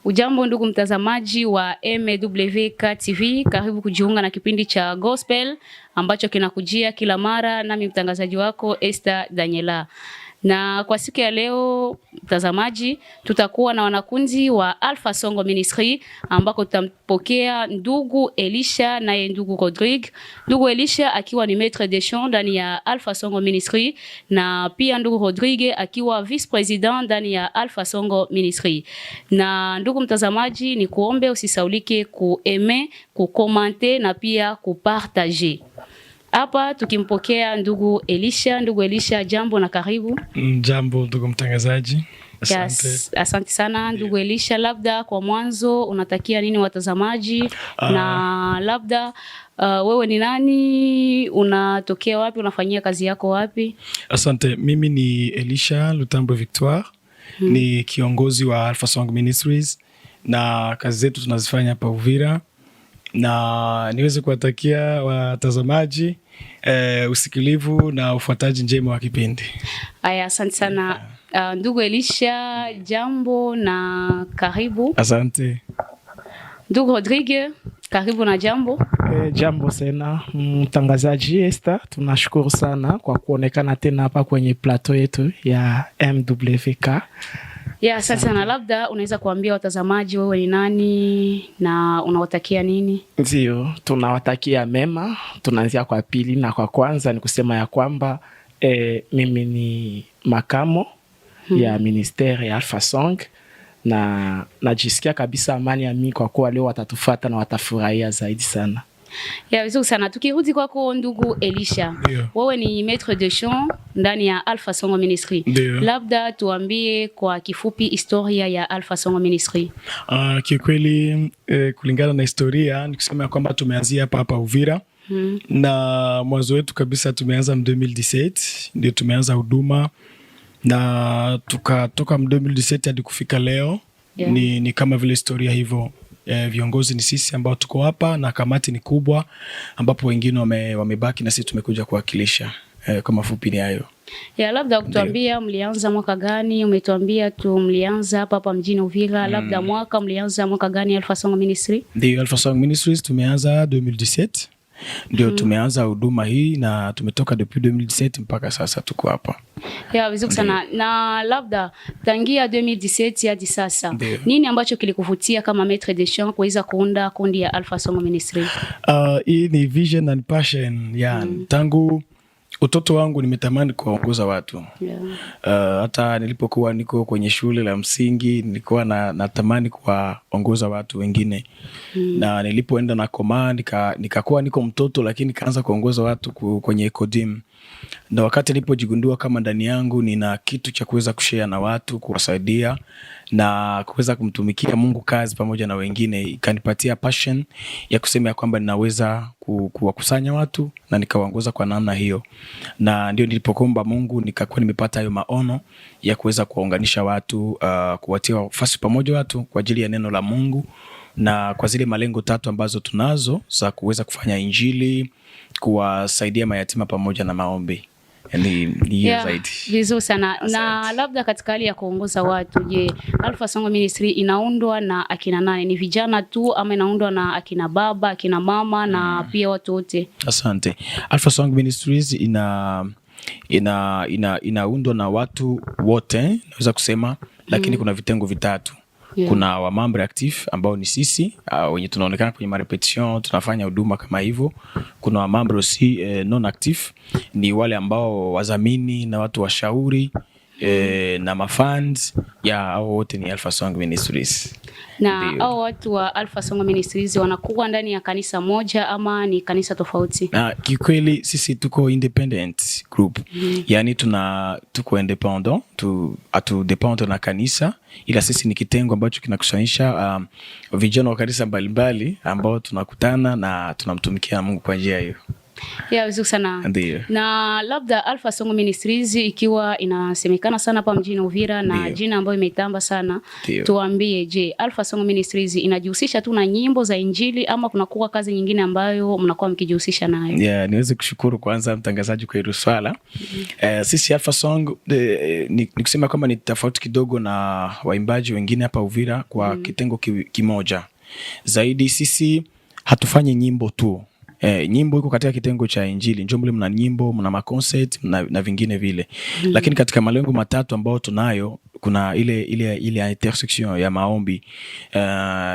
Ujambo ndugu mtazamaji wa MWK TV, karibu kujiunga na kipindi cha Gospel ambacho kinakujia kila mara, nami mtangazaji wako Esther Daniela. Na kwa siku ya leo mtazamaji, tutakuwa na wanakunzi wa Alpha Song Ministry ambako tutampokea ndugu Elisha na ndugu Rodrigue. Ndugu Elisha akiwa ni maître de chant ndani ya Alpha Song Ministry na pia ndugu Rodrigue akiwa vice president ndani ya Alpha Song Ministry. Na ndugu mtazamaji, ni kuombe usisaulike kueme, kukomante na pia kupartager. Hapa tukimpokea ndugu Elisha. Ndugu Elisha, jambo na karibu. Jambo ndugu mtangazaji. Asante. Yes, asante sana ndugu Elisha. Labda kwa mwanzo unatakia nini watazamaji? Na labda wewe ni nani? Unatokea wapi? Unafanyia kazi yako wapi? Asante. Mimi ni Elisha Lutambo Victoire. Ni kiongozi wa Alpha Song Ministries na kazi zetu tunazifanya hapa Uvira. Na niweze kuwatakia watazamaji usikilivu na ufuataji njema wa kipindi. Aya, asante sana. Ndugu Elisha, jambo na karibu. Asante. Ndugu Rodrigue, karibu na jambo. Jambo sana mtangazaji Esther, tunashukuru sana kwa kuonekana tena hapa kwenye plateau yetu ya MWK. Ya, asante sana. Labda unaweza kuambia watazamaji wewe ni nani na unawatakia nini? Ndio, tunawatakia mema. Tunaanzia kwa pili, na kwa kwanza ni kusema ya kwamba mimi ni makamo ya ministeri ya Alpha Song, na najisikia kabisa amani ya mimi kwa kuwa leo watatufuata na watafurahia zaidi sana. Ya, vizuri sana. Tukirudi kwako ndugu Elisha. Wewe ni maître de chant ndani ya Alpha Song Ministry. Labda tuambie kwa kifupi historia ya Alpha Song Ministry. Kikweli kulingana na historia ni kusema kwamba tumeanzia hapa Uvira. Na mwanzo wetu kabisa tumeanza 2017, ndio tumeanza huduma na tukatoka 2017 hadi kufika leo. Ni kama vile historia hivyo. Viongozi ni sisi ambao tuko hapa na kamati ni kubwa ambapo wengine wamebaki na sisi tumekuja kuwakilisha. Kwa mafupi ni hayo. Ya, labda kutuambia mlianza mwaka gani? Umetuambia tu mlianza hapa mjini Uvira. Labda mlianza mwaka gani Alpha Song Ministry? Ndio, Alpha Song Ministries tumeanza 2017. Ndio tumeanza huduma hii na tumetoka depuis 2017 mpaka sasa tuko hapa. Ya, vizuri sana. Na labda tangia 2017 hadi sasa, nini ambacho kilikuvutia kama maître de chant kuweza kuunda kundi ya Alpha Song Ministry? Hii ni vision and passion. Tangu utoto wangu nimetamani kuwaongoza watu. Hata nilipokuwa niko kwenye shule la msingi nilikuwa natamani kuwaongoza watu wengine. Na nilipoenda na koma nikakuwa niko mtoto lakini kaanza kuongoza watu kwenye Kodim. Na wakati nilipojigundua kama ndani yangu nina kitu cha kuweza kushare na watu, kuwasaidia na kuweza kumtumikia Mungu kazi pamoja na wengine, ikanipatia passion ya kusema ya kwamba ninaweza kuwakusanya watu na nikawaongoza kwa namna hiyo. Na ndio nilipokuomba Mungu nikakuwa nimepata hayo maono ya kuweza kuwaunganisha watu, kuwatia fasi pamoja watu kwa ajili ya neno la Mungu na kwa zile malengo 3 ambazo tunazo za kuweza kufanya injili, kuwasaidia mayatima pamoja na maombi. Zaidi. Vizuri sana. Na labda katika hali ya kuongoza watu, je, Alpha Song Ministry inaundwa na akina nani? Ni vijana tu ama inaundwa na akina baba, akina mama na pia watu wote? Asante. Alpha Song Ministries inaundwa na watu wote, naweza kusema, lakini kuna vitengo 3. Kuna wa membre actif ambao ni sisi wenye tunaonekana kwenye marepetition tunafanya huduma kama hivyo. Kuna wa membre aussi non actif, ni wale ambao wazamini na watu washauri na mafans hao wote ni Alpha Song Ministries. Na hao watu wa Alpha Song Ministries wanakuwa ndani ya kanisa moja ama ni kanisa tofauti? Kikweli sisi tuko independent group. Yani tuko independent, atu depend na kanisa, ila sisi ni kitengo ambacho kinakusanyisha vijana wa kanisa mbalimbali ambao tunakutana na tunamtumikia Mungu kwa njia hiyo. Ya vizuri sana. Ndiyo. Na labda Alpha Song Ministries ikiwa inasemekana sana hapa mjini Uvira na Ndiyo. jina ambayo imetamba sana. Ndiyo. Tuambie, je, Alpha Song Ministries inajihusisha tu na nyimbo za Injili ama kunakuwa kazi nyingine ambayo mnakuwa mkijihusisha nayo? Yeah, niweze kushukuru kwanza mtangazaji kwa hilo swala. Sisi Alpha Song ni kusema kwamba ni tofauti kidogo na waimbaji wengine hapa Uvira kwa kitengo kimoja. Zaidi sisi hatufanyi nyimbo tu. Nyimbo iko katika kitengo cha Injili. Njoo mle mna nyimbo, mna maconcert na vingine vile. Lakini katika malengo matatu ambao tunayo kuna ile intersection ya maombi.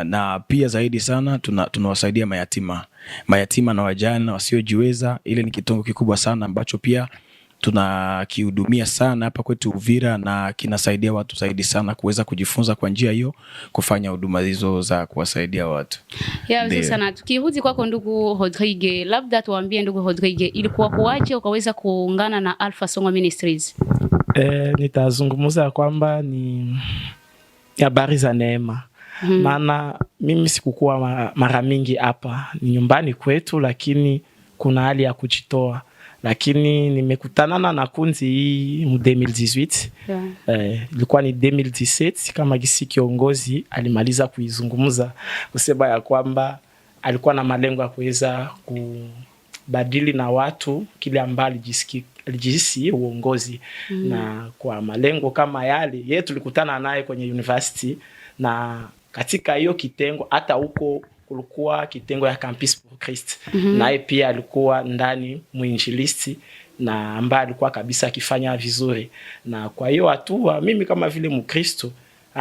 Na pia zaidi sana tunawasaidia mayatima na wajane wasiojiweza. Ile ni kitengo kikubwa sana ambacho pia tunakihudumia sana hapa kwetu Uvira, na kinasaidia watu zaidi sana kuweza kujifunza kwa njia hiyo kufanya huduma hizo za kuwasaidia watu. Ya vizuri sana. Tukirudi kwako ndugu Rodrigue, labda tuambie ndugu Rodrigue, ilikuwa kuaje ukaweza kuungana na Alpha Song Ministries? Nitazungumza kwamba ni habari za neema. Maana mimi sikukuwa mara mingi hapa, ni nyumbani kwetu, lakini kuna hali ya kujitoa. Lakini nimekutana na kundi hii mu 2018. Ilikuwa ni 2017 kama gisi kiongozi alimaliza kuizungumza kusema ya kwamba alikuwa na malengo ya kuweza kubadili na watu kile ambacho alijisi uongozi. Na kwa malengo kama yale yeye tulikutana naye kwenye university, na katika hiyo kitengo hata huko kulikuwa kitengo ya Campus pour Christ. Naye pia alikuwa ndani muinjilisti na ambaye alikuwa kabisa akifanya vizuri. Na kwa hiyo hatua mimi kama vile Mkristo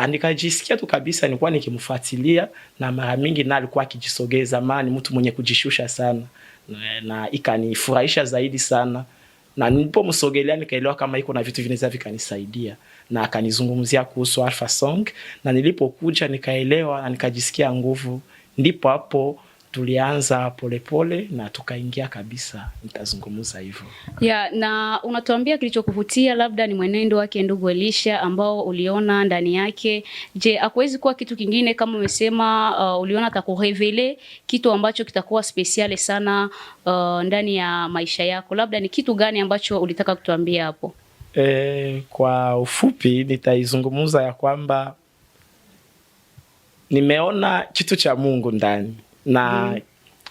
nikajisikia tu kabisa nilikuwa nikimfuatilia, na mara mingi na alikuwa akijisogeza, maana mtu mwenye kujishusha sana, na ikanifurahisha zaidi sana. Na nilipomsogelea nikaelewa kama iko na vitu vinaweza vikanisaidia, na akanizungumzia kuhusu Alpha Song, na nilipokuja nikaelewa na nikajisikia nguvu. Ndipo hapo tulianza polepole na tukaingia kabisa, nitazungumza hivyo. Ya, na unatuambia kilichokuvutia labda ni mwenendo wake ndugu Elisha ambao uliona ndani yake. Je, hakuwezi kuwa kitu kingine kama umesema uliona atakurevele kitu ambacho kitakuwa speciale sana ndani ya maisha yako? Labda ni kitu gani ambacho ulitaka kutuambia hapo? Kwa ufupi nitaizungumza ya kwamba nimeona kitu cha Mungu ndani, na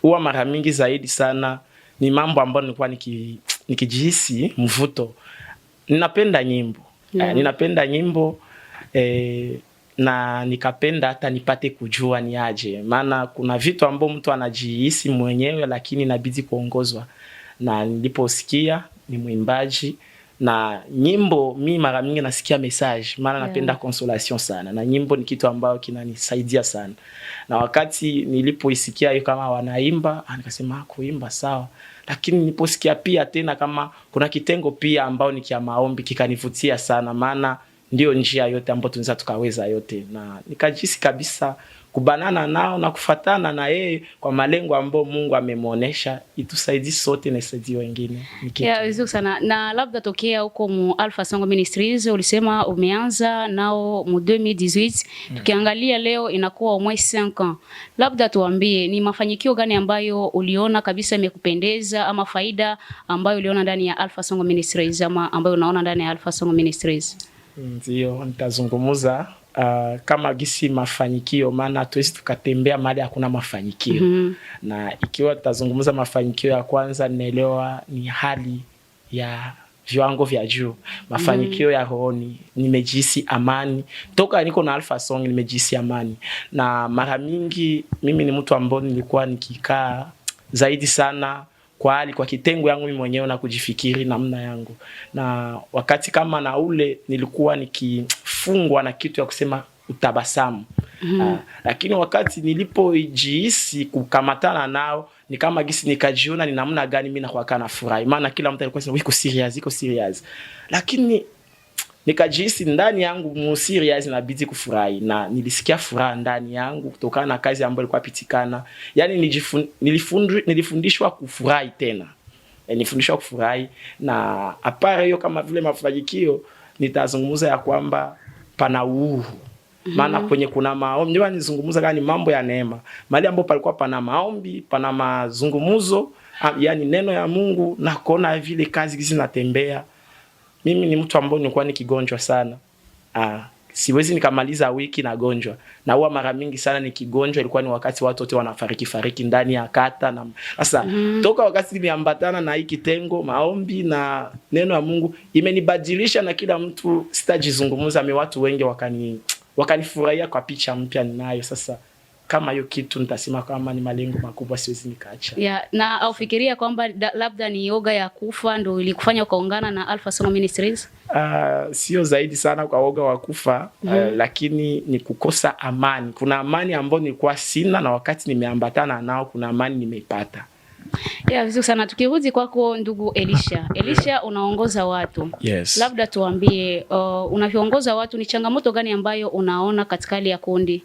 huwa mara mingi zaidi sana ni mambo ambayo nilikuwa nikijihisi mvuto. Ninapenda nyimbo. Ninapenda nyimbo na nikapenda hata nipate kujua ni aje. Maana kuna vitu ambavyo mtu anajihisi mwenyewe lakini inabidi kuongozwa. Na niliposikia ni mwimbaji na nyimbo, mimi mara mingi nasikia message, maana napenda consolation sana, na nyimbo ni kitu ambacho kinanisaidia sana. Na wakati nilipoisikia hiyo kama wanaimba, nikasema kuimba sawa, lakini niliposikia pia tena kama kuna kitengo pia ambao ni kia maombi, kikanivutia sana, maana ndio njia yote ambayo tunaweza tukaweza yote, na nikajisi kabisa kubanana nao na kufatana na yeye kwa malengo ambayo Mungu amemuonesha, itusaidie sote na isaidie wengine. Ya vizuri sana. Na labda tokea huko mu Alpha Song Ministries ulisema umeanza nao mu 2018. Tukiangalia leo inakuwa au moins 5 ans. Labda tuambie ni mafanikio gani ambayo uliona kabisa imekupendeza, ama faida ambayo uliona ndani ya Alpha Song Ministries, ama ambayo unaona ndani ya Alpha Song Ministries? Ndio nitazungumza kama gisi mafanikio, maana hatuwezi tukatembea mahali hakuna mafanikio. Na ikiwa tutazungumza mafanikio ya kwanza, ninaelewa ni hali ya viwango vya juu. Mafanikio ya rohoni, nimejihisi amani. Toka niko na Alpha Song nimejihisi amani. Na mara mingi mimi ni mtu ambaye nilikuwa nikikaa zaidi sana kwa kitengo yangu mimi mwenyewe na kujifikiri namna yangu. Na wakati kama na ule nilikuwa nikifungwa na kitu ya kusema utabasamu. Lakini wakati nilipojihisi kukamatana nao, ni kama gisi nikajiona ni namna gani mimi nakuwa na furaha. Maana kila mtu alikuwa anasema iko serious. Lakini nikajihisi ndani yangu mu serious inabidi kufurahi, na nilisikia furaha ndani yangu kutokana na kazi ambayo ilikuwa pitikana. Yani nilifundishwa kufurahi tena. Nilifundishwa kufurahi, na apare hiyo kama vile mafanikio nitazungumza ya kwamba pana uhuru. Maana kwenye kuna maombi, ndio nizungumza gani mambo ya neema. Mahali ambapo palikuwa pana maombi, pana mazungumzo, yani neno ya Mungu na kuona vile kazi zinatembea. Mimi ni mtu ambaye nilikuwa nikigonjwa sana. Siwezi nikamaliza wiki na gonjwa. Na huwa mara mingi sana nikigonjwa ilikuwa ni wakati watu wote wanafariki ndani ya kata na sasa toka wakati nimeambatana na hiki kitengo maombi na neno ya Mungu imenibadilisha, na kila mtu sitajizungumza watu wengi wakanifurahia kwa picha mpya ninayo sasa. Kama hiyo kitu nitasema kama ni malengo makubwa, siwezi nikaacha. Na aufikiria kwamba labda ni yoga ya kufa ndio ilikufanya ukaungana na Alpha Song Ministries? Sio zaidi sana kwa woga wa kufa, lakini ni kukosa amani. Kuna amani ambayo nilikuwa sina, na wakati nimeambatana nao kuna amani nimeipata. Vizuri sana. Tukirudi kwako ndugu Elisha. Elisha, unaongoza watu. Yes. Labda tuambie unavyoongoza watu ni changamoto gani ambayo unaona katika hali ya kundi?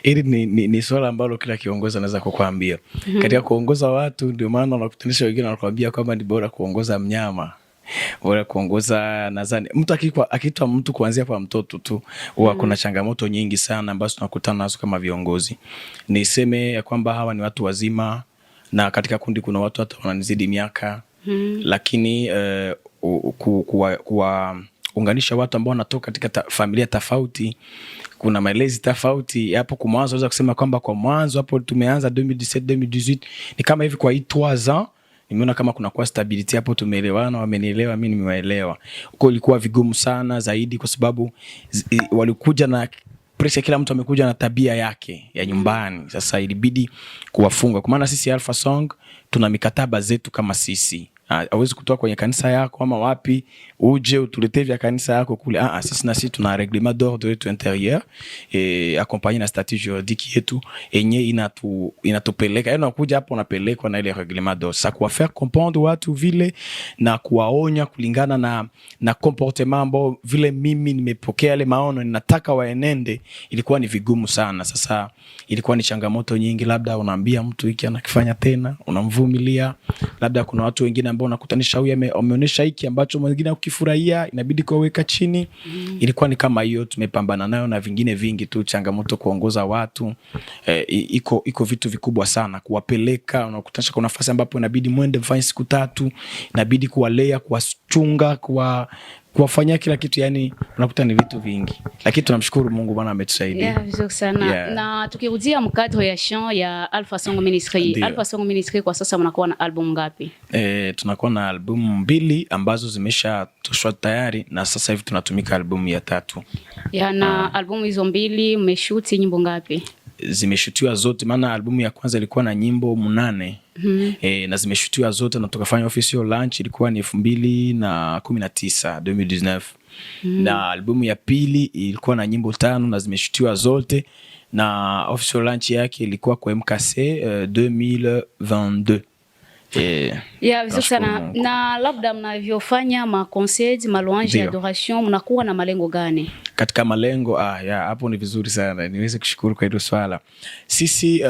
Hili ni swala ambalo kila kiongozi anaweza kukuambia. Katika kuongoza watu ndio maana unakutanisha wengine wanakuambia kwamba ni bora kuongoza mnyama. Bora kuongoza nadhani mtu akiitwa mtu kuanzia kwa mtoto tu huwa kuna changamoto nyingi sana ambazo tunakutana nazo kama viongozi. Niseme ya kwamba hawa ni watu wazima na katika kundi kuna watu hata wananizidi miaka. Lakini kuwaunganisha watu ambao wanatoka katika familia tofauti, kuna malezi tofauti. Hapo kwa mwanzo naweza kusema kwamba kwa mwanzo hapo tumeanza 2017 2018 ni kama hivi kwa 3 ans nimeona kama kuna kwa stability hapo, tumeelewana, wamenielewa, mimi nimewaelewa. Huko ilikuwa vigumu sana zaidi kwa sababu walikuja na pressure, kila mtu amekuja na tabia yake ya nyumbani. Sasa ilibidi kuwafunga, kwa maana sisi Alpha Song tuna mikataba zetu kama sisi. Hawezi kutoka kwenye kanisa yako ama wapi uje utuletee vya kanisa yako kule. Sisi tuna règlement d'ordre yetu intérieur accompagné na statut juridique yetu yenye inatupeleka. Yaani unakuja hapo unapelekwa na ile règlement d'ordre. Sasa kuwa faire comprendre watu vile na kuwaonya kulingana na comportement ambao vile mimi nimepokea ile maono ninataka waenende, ilikuwa ni vigumu sana. Sasa ilikuwa ni changamoto nyingi, labda unaambia mtu hiki anakifanya tena, unamvumilia. Labda kuna watu wengine ambao unakutanisha huyu ameonyesha hiki ambacho mwingine ukifurahia inabidi kuweka chini. Ilikuwa ni kama hiyo, tumepambana nayo na vingine vingi tu. Changamoto kuongoza watu iko vitu vikubwa sana. Kuwapeleka unakutanisha kuna nafasi ambapo inabidi muende mfanye siku 3, inabidi kuwalea, kuwachunga, kuwafanyia kila kitu, yani unakuta ni vitu vingi, lakini tunamshukuru Mungu Bwana ametusaidia. Vizuri sana. Na tukirudia mkadro ya chant ya Alpha Song Ministry. Alpha Song Ministry kwa sasa mnakuwa na album ngapi? Tunakuwa na album 2 ambazo zimeshatoshwa tayari, na sasa hivi tunatumika album ya 3. Na album hizo 2 mmeshoot nyimbo ngapi? Zimeshutiwa zote, maana albumu ya kwanza ilikuwa na nyimbo 8. Na zimeshutiwa zote, na tukafanya official launch ilikuwa ni 2019 2019. Na albumu ya pili ilikuwa na nyimbo 5 na zimeshutiwa zote, na official launch yake ilikuwa kwa MKC 2022. Vizuri sana. Na labda mnavyofanya ma concert, ma louange, adoration, mnakuwa na malengo gani? Katika malengo hapo ni vizuri sana. Niweze kushukuru kwa hilo swala. Sisi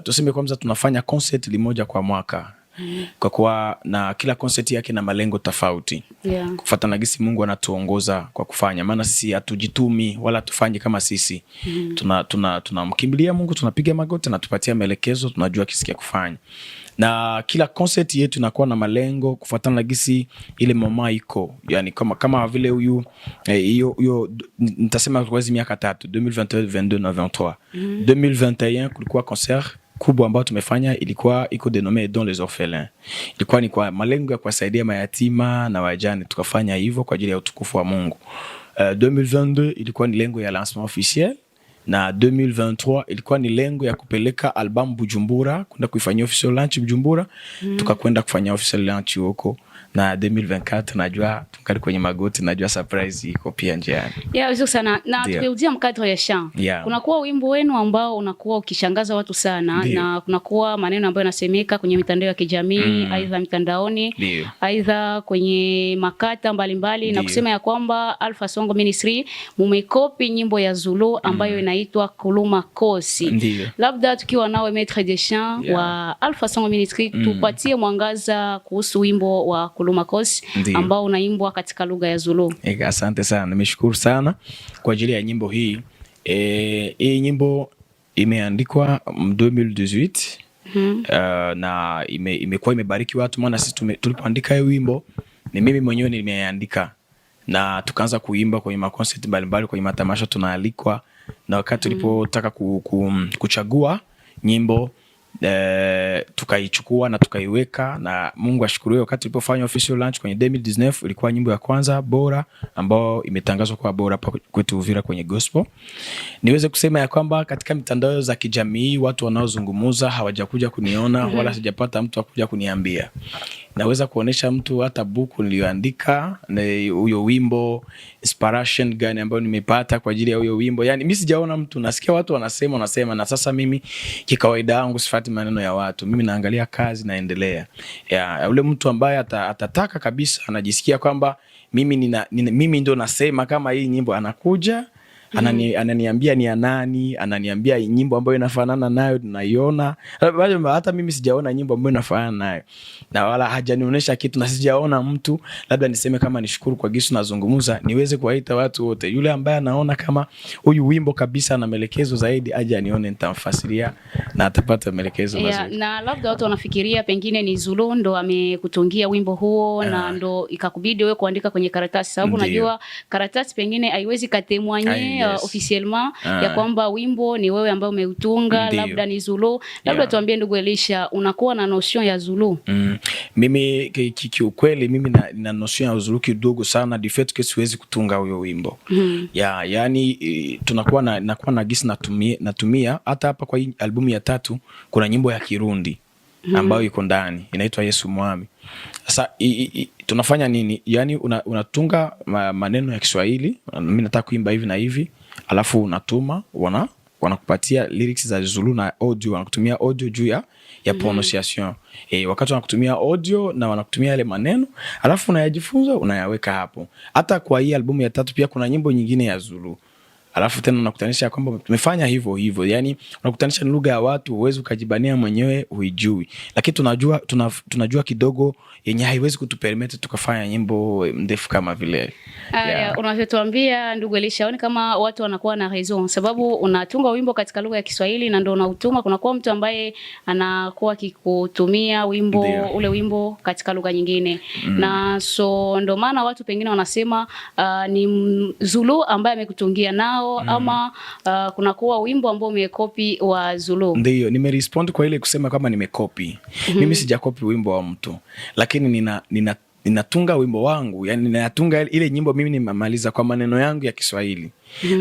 tuseme kwanza tunafanya concert limoja kwa mwaka. Kwa kuwa na kila concert yake na malengo tofauti. Kufuatana na gisi Mungu anatuongoza kwa kufanya. Maana sisi hatujitumi wala tufanye kama sisi. Tunamkimbilia Mungu, tunapiga magoti na tupatia maelekezo, tunajua kisikia kufanya. Na kila concert yetu inakuwa na malengo kufuatana na gisi ile mama iko. Yani kama vile huyu hiyo nitasema kwa hizo miaka 3, 2021, 22 na 23. 2021 kulikuwa concert kubwa ambayo tumefanya, ilikuwa iko dénommé Dans les orphelins. Ilikuwa ni kwa malengo ya kuwasaidia mayatima na wajane, tukafanya hivyo kwa ajili ya utukufu wa Mungu. 2022 ilikuwa ni lengo ya lancement officiel, na 2023 ilikuwa ni lengo ya kupeleka album Bujumbura, kwenda kuifanyia official launch Bujumbura. Tukakwenda kufanya official launch huko. Na 2024 najua tungali kwenye magoti, najua surprise iko pia njiani. Vizuri sana. Na tukirudia mkadro ya chant. Kunakuwa wimbo wenu ambao unakuwa ukishangaza watu sana. Na kunakuwa maneno ambayo yanasemeka kwenye mitandao ya kijamii, aidha mitandaoni, aidha kwenye makata mbalimbali, na kusema ya kwamba Alpha Song Ministry mumekopi nyimbo ya Zulu ambayo inaitwa Kuluma Kosi. Labda tukiwa nawe maître de chant wa Alpha Song Ministry, tupatie mwangaza kuhusu wimbo wa Kuluma Kosi ambao unaimbwa katika lugha ya Zulu. Asante sana. Nimeshukuru sana kwa ajili ya nyimbo hii. Hii nyimbo imeandikwa 2018 na imekuwa imebariki watu, maana sisi tulipoandika hiyo wimbo ni mimi mwenyewe nimeandika, na tukaanza kuimba kwenye maconcert mbalimbali, kwenye matamasha tunaalikwa, na wakati tulipotaka kuchagua nyimbo tukaichukua na tukaiweka, na Mungu ashukuriwe, wakati tulipofanya official launch kwenye 2019 ilikuwa nyimbo ya kwanza bora ambayo imetangazwa kwa bora hapa kwetu Uvira kwenye gospel. Niweze kusema ya kwamba katika mitandao za kijamii watu wanaozungumuza hawajakuja kuniona wala sijapata mtu akuja kuniambia. Naweza kuonesha mtu hata buku niliyoandika na huyo wimbo, inspiration gani ambayo nimepata kwa ajili ya huyo wimbo. Yani mimi sijaona mtu, nasikia watu wanasema, na sasa mimi kikawaida yangu sifuati maneno ya watu. Mimi naangalia kazi, naendelea. Yule mtu ambaye atataka kabisa, anajisikia kwamba mimi ndio nasema kama hii nyimbo, anakuja ananiambia ni ya nani, ananiambia nyimbo ambayo inafanana nayo tunaiona. Hata mimi sijaona nyimbo ambayo inafanana nayo, na wala hajanionyesha kitu, na sijaona mtu. Labda niseme kama nishukuru kwa gisu nazungumza, niweze kuwaita watu wote, yule ambaye anaona kama huyu wimbo kabisa na maelekezo zaidi aje anione, nitamfasiria na atapata maelekezo mazuri. Na labda watu wanafikiria pengine ni Zulu ndo amekutungia wimbo huo na ndo ikakubidi wewe kuandika kwenye karatasi, sababu unajua karatasi pengine haiwezi katemwanye officiellement ya kwamba wimbo ni wewe ambaye umeutunga. Labda ni Zulu. Labda tuambie ndugu Elisha, unakuwa na notion ya Zulu? Mimi kiukweli mimi na notion ya Zulu kidogo sana, defect case siwezi kutunga huyo wimbo. Yani nakuwa na gisi natumia hata hapa kwa hii albumu ya 3 kuna nyimbo ya Kirundi ambayo iko ndani inaitwa Yesu Mwami. Sasa tunafanya nini? Yani unatunga maneno ya Kiswahili, mimi nataka kuimba hivi na hivi, alafu unatuma, wanakupatia lyrics za Zulu na audio, wanakutumia audio juu ya pronunciation. Wakati wanakutumia audio na wanakutumia yale maneno, alafu unayajifunza, unayaweka hapo. Hata kwa hii albumu ya 3 pia kuna nyimbo nyingine ya Zulu. Alafu tena unakutanisha kwamba tumefanya hivyo. Yani unakutanisha ni lugha ya watu, uwezi ukajibania mwenyewe huijui. Lakini tunajua kidogo yenye haiwezi kutupermit tukafanya nyimbo ndefu kama vile. Unavyotuambia ndugu Elisha, oni kama watu wanakuwa na raison, sababu unatunga wimbo katika lugha ya Kiswahili na ndio unautuma, kunakuwa mtu ambaye anakuwa akikutumia wimbo ule wimbo katika lugha nyingine. Na so ndio maana watu pengine wanasema ni Zulu ambaye amekutungia nao ama kunakuwa wimbo ambao umekopi wa Zulu. Ndio, nimerespond kwa ile kusema kama nimekopi. Mimi sijakopi wimbo wa mtu, lakini ninatunga wimbo wangu, yani ninatunga ile nyimbo mimi nimemaliza kwa maneno yangu ya Kiswahili.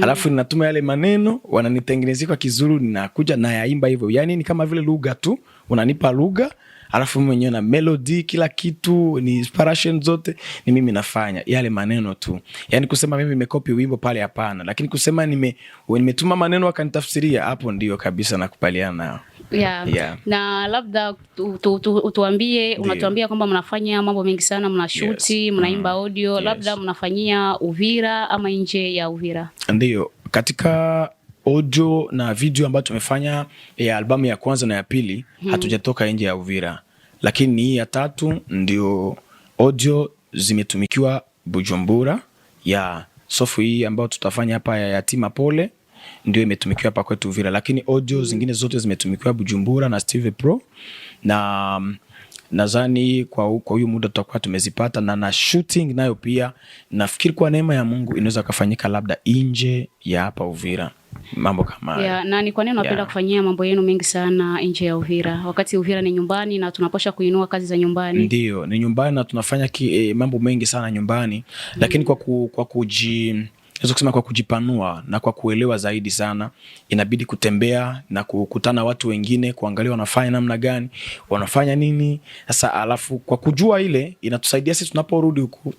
Alafu ninatuma yale maneno, wananitengenezea kwa Kizulu, ninakuja na yaimba hivyo. Yani ni kama vile lugha tu, unanipa lugha, alafu mwenyewe na melody, kila kitu, ni inspiration zote ni mimi nafanya, yale maneno tu. Yani kusema mimi nimekopi wimbo pale hapana, lakini kusema nimetuma maneno wakanitafsiria, hapo ndio kabisa nakubaliana nao. Na labda utuambie, unatuambia kwamba mnafanya mambo mengi sana, mnashuti, mnaimba audio, labda mnafanyia Uvira ama nje ya Uvira? Ndio, katika audio na video ambayo tumefanya ya albamu ya kwanza na ya pili, hatujatoka nje ya Uvira. Lakini hii ya 3 ndio audio zimetumikiwa Bujumbura. Sofu hii ambayo tutafanya hapa ya Yatima Pole ndio imetumikiwa hapa kwetu Uvira, lakini audio zingine zote zimetumikiwa Bujumbura na Steve Pro, na nadhani kwa huyu muda tutakuwa tumezipata, na shooting nayo pia nafikiri kwa neema ya Mungu inaweza kufanyika labda nje ya hapa Uvira, mambo kama haya. Na ni kwa nini unapenda kufanyia mambo yenu mengi sana nje ya Uvira, wakati Uvira ni nyumbani na tunaposha kuinua kazi za nyumbani? Ndio, ni nyumbani na tunafanya mambo mengi sana nyumbani, lakini kwa kujipanua na kwa kuelewa zaidi sana, inabidi kutembea na kukutana watu wengine, kuangalia wanafanya namna gani, wanafanya nini. Sasa alafu kwa kujua ile inatusaidia sisi tunaporudi huku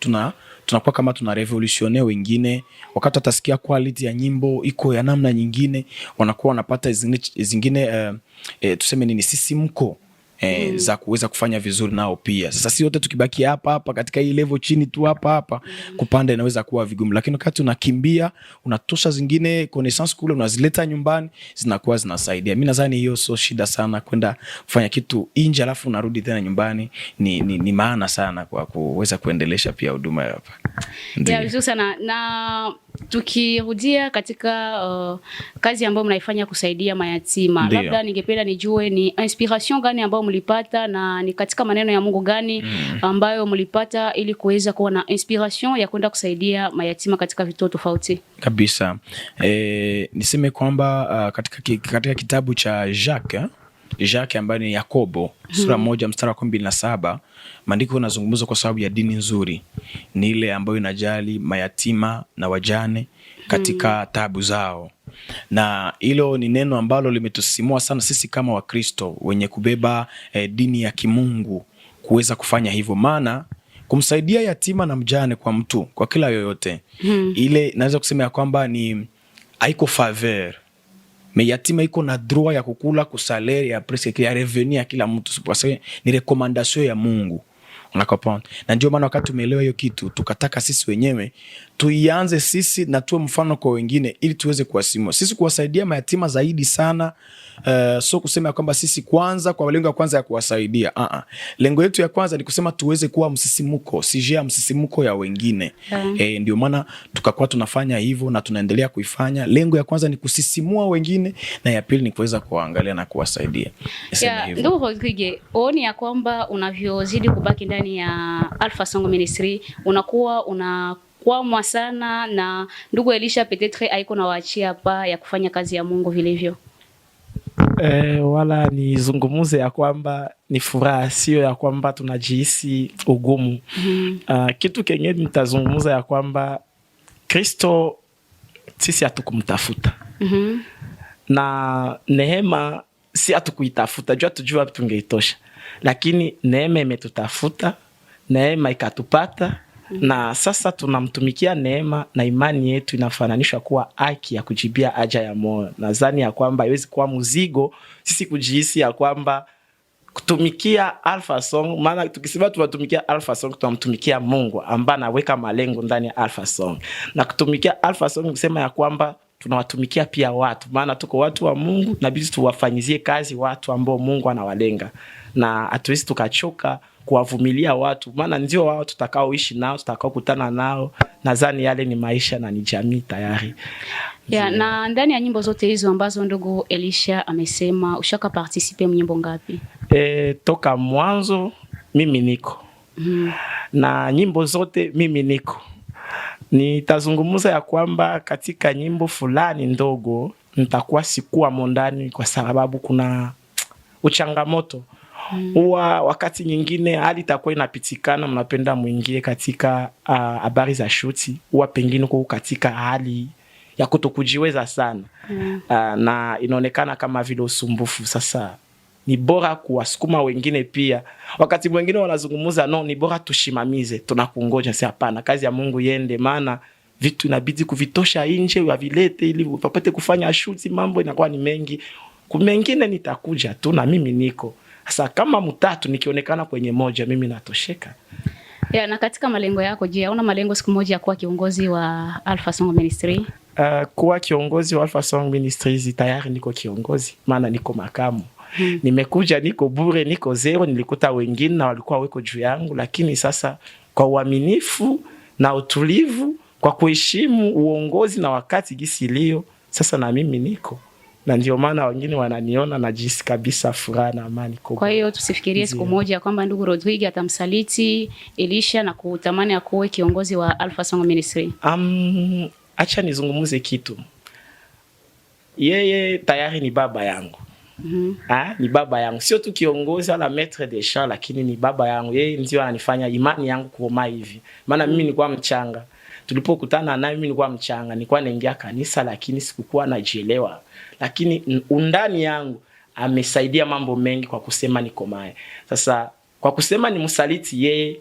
tunakuwa kama tuna revolutionea wengine. Wakati atasikia quality ya nyimbo iko ya namna nyingine, wanakuwa wanapata zingine tuseme nini, sisimko za kuweza kufanya vizuri nao pia. Sasa si wote tukibaki hapa katika hii level chini tu hapa kupanda inaweza kuwa vigumu, lakini wakati unakimbia unatosha zingine connaissance kule unazileta nyumbani zinakuwa zinasaidia. Mimi nadhani hiyo sio shida sana, kwenda kufanya kitu nje alafu unarudi tena nyumbani ni maana sana kwa kuweza kuendelesha pia huduma hapa. Ya vizuri sana. Na tukirudia katika kazi ambayo mnaifanya kusaidia mayatima, labda ningependa nijue ni inspiration gani ambayo mlipata na ni katika maneno ya Mungu gani ambayo mlipata ili kuweza kuwa na inspiration ya kwenda kusaidia mayatima katika vituo tofauti? Kabisa. Niseme kwamba katika kitabu cha Jacques ambaye ni Yakobo sura 1 mstari wa 17, maandiko yanazungumza kwa sababu ya dini nzuri ni ile ambayo inajali mayatima na wajane katika taabu zao. Na hilo ni neno ambalo limetusimua sana sisi kama Wakristo wenye kubeba dini ya kimungu kuweza kufanya hivyo, maana kumsaidia yatima na mjane kwa mtu kwa kila yoyote ile naweza kusema ya kwamba ni haiko faveur. Yatima iko na droit ya kukula kusalere ya presque ya revenu ya kila mtu, kwa sababu ni recommandation ya Mungu. Unakopona. Na ndio maana wakati umeelewa hiyo kitu tukataka sisi wenyewe tuianze sisi na tuwe mfano kwa wengine ili tuweze kuwasimua. Sisi kuwasaidia mayatima zaidi sana, so kusema kwamba sisi kwanza kwa lengo ya kwanza ya kuwasaidia. Lengo yetu ya kwanza ni kusema tuweze kuwa msisimuko, sije msisimuko ya wengine. Ndio maana tukakuwa tunafanya hivyo na tunaendelea kuifanya. Lengo ya kwanza ni kusisimua wengine na ya pili ni kuweza kuangalia na kuwasaidia. Ndugu Rodrigue, oni ya kwamba unavyozidi kubaki ndani ya Alpha Song Ministry unakuwa unakwama sana, na ndugu Elisha peut-être haiko na waachia hapa ya kufanya kazi ya Mungu vilivyo. Wala nizungumuze ya kwamba ni furaha, sio ya kwamba tunajihisi ugumu. Kitu kenye nitazungumuza ya kwamba Kristo sisi hatukumtafuta. Na neema si hatukuitafuta, jua tujua tungeitosha. Lakini neema imetutafuta, neema ikatupata, na sasa tunamtumikia neema, na imani yetu inafananishwa kuwa haki ya kujibia haja ya moyo. Nadhani ya kwamba haiwezi kuwa mzigo sisi kujihisi ya kwamba kutumikia Alpha Song, maana tukisema tunatumikia Alpha Song tunamtumikia Mungu ambaye anaweka malengo ndani ya Alpha Song. Na kutumikia Alpha Song kusema ya kwamba tunawatumikia pia watu, maana tuko watu wa Mungu na bidi tuwafanyizie kazi watu ambao Mungu anawalenga, na hatuwezi tukachoka kuwavumilia watu, maana ndio wao tutakaoishi nao, tutakao kutana nao. Nadhani yale ni maisha na ni jamii tayari. Na ndani ya nyimbo zote hizo ambazo ndugu Elisha amesema, ushaka participe nyimbo ngapi? Toka mwanzo mimi niko. Na nyimbo zote mimi niko. Nitazungumza ya kwamba katika nyimbo fulani ndogo nitakuwa sikuwa mondani kwa sababu kuna uchangamoto. Wakati nyingine hali itakuwa inapitikana, mnapenda muingie katika habari za shuti, pengine kwa katika hali ya kutokujiweza sana. Na inaonekana kama vile usumbufu. Sasa ni bora kuwasukuma wengine pia. Wakati mwingine wanazungumuza ni bora tushimamize, tunakungoja. Si hapana, kazi ya Mungu iende, maana vitu inabidi kuvitosha nje wavilete ili wapate kufanya shuti, mambo inakuwa ni mengi. Kumengine nitakuja tu na mimi niko. Sasa kama mtatu nikionekana kwenye moja mimi natosheka. Na katika malengo yako, je, una malengo siku moja ya kuwa kiongozi wa Alpha Song Ministry? Kuwa kiongozi wa Alpha Song Ministries tayari niko kiongozi, maana niko makamu. Nimekuja niko bure, niko zero, nilikuta wengine na walikuwa weko juu yangu, lakini sasa kwa uaminifu na utulivu, kwa kuheshimu uongozi na wakati gisi leo, sasa na mimi niko. Na ndio maana wengine wananiona na jinsi kabisa furaha na amani. Kwa hiyo tusifikirie siku moja kwamba ndugu Rodrigue atamsaliti Elisha na kutamani akuwe kiongozi wa Alpha Song Ministry. Acha nizungumuze kitu. Yeye tayari ni baba yangu. Ni baba yangu. Sio tu kiongozi wala maître des champs, lakini ni baba yangu. Yeye ndio ananifanya imani yangu kuoma hivi. Maana mimi nilikuwa mchanga. Tulipokutana naye mimi nilikuwa mchanga. Nilikuwa naingia kanisa lakini sikukuwa najielewa. Lakini undani yangu amesaidia mambo mengi kwa kusema nikomae. Sasa kwa kusema ni msaliti yeye,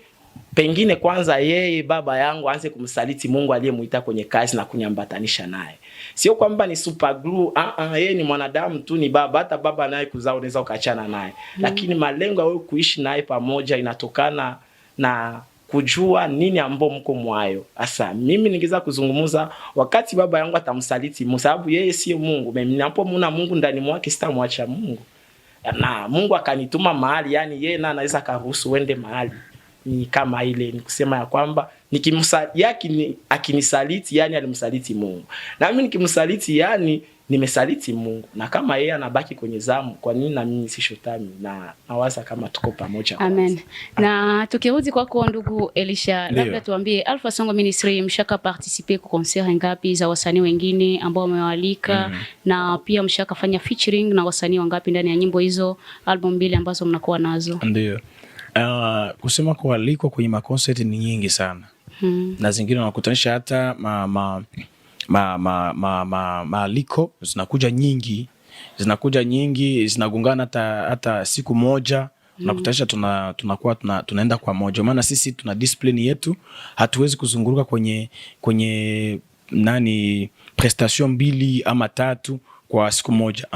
pengine kwanza yeye baba yangu aanze kumsaliti Mungu aliyemuita kwenye kazi na kunyambatanisha naye. Sio kwamba ni super glue, yeye ni mwanadamu tu, ni baba. Hata baba naye kuzaa unaweza ukachana naye. Lakini malengo ya wewe kuishi naye pamoja inatokana na kujua nini ambapo mko mwayo. Asa mimi ningeza kuzungumza wakati baba yangu atamsaliti Mungu, sababu yeye sio Mungu. Mimi ninapomwona Mungu ndani mwake sitamwacha Mungu. Na Mungu akanituma mahali, yani yeye na anaweza karuhusu uende mahali. Ni kama ile ni kusema ya kwamba akinisaliti yani alimsaliti Mungu. Na mimi nikimsaliti yani nimesaliti Mungu. Na kama yeye anabaki kwenye zamu, kwa nini na mimi sishotami? Na nawaza kama tuko pamoja. Amen. Na tukirudi kwako ndugu Elisha, labda tuambie Alpha Song Ministry mshaka participer kwa concert ngapi za wasanii wengine ambao wamewalika, na pia mshaka fanya featuring na wasanii wangapi ndani ya nyimbo hizo, album mbili ambazo mnakuwa nazo? Ndio. Kusema kualikwa kwenye maconcert ni nyingi sana. Na zingine wanakutanisha hata maaliko zinakuja nyingi, zinagongana hata siku moja. Nakutanisha tunakuwa tunaenda kwa moja. Maana sisi tuna discipline yetu, hatuwezi kuzunguruka kwenye prestation 2 ama 3 kwa siku moja.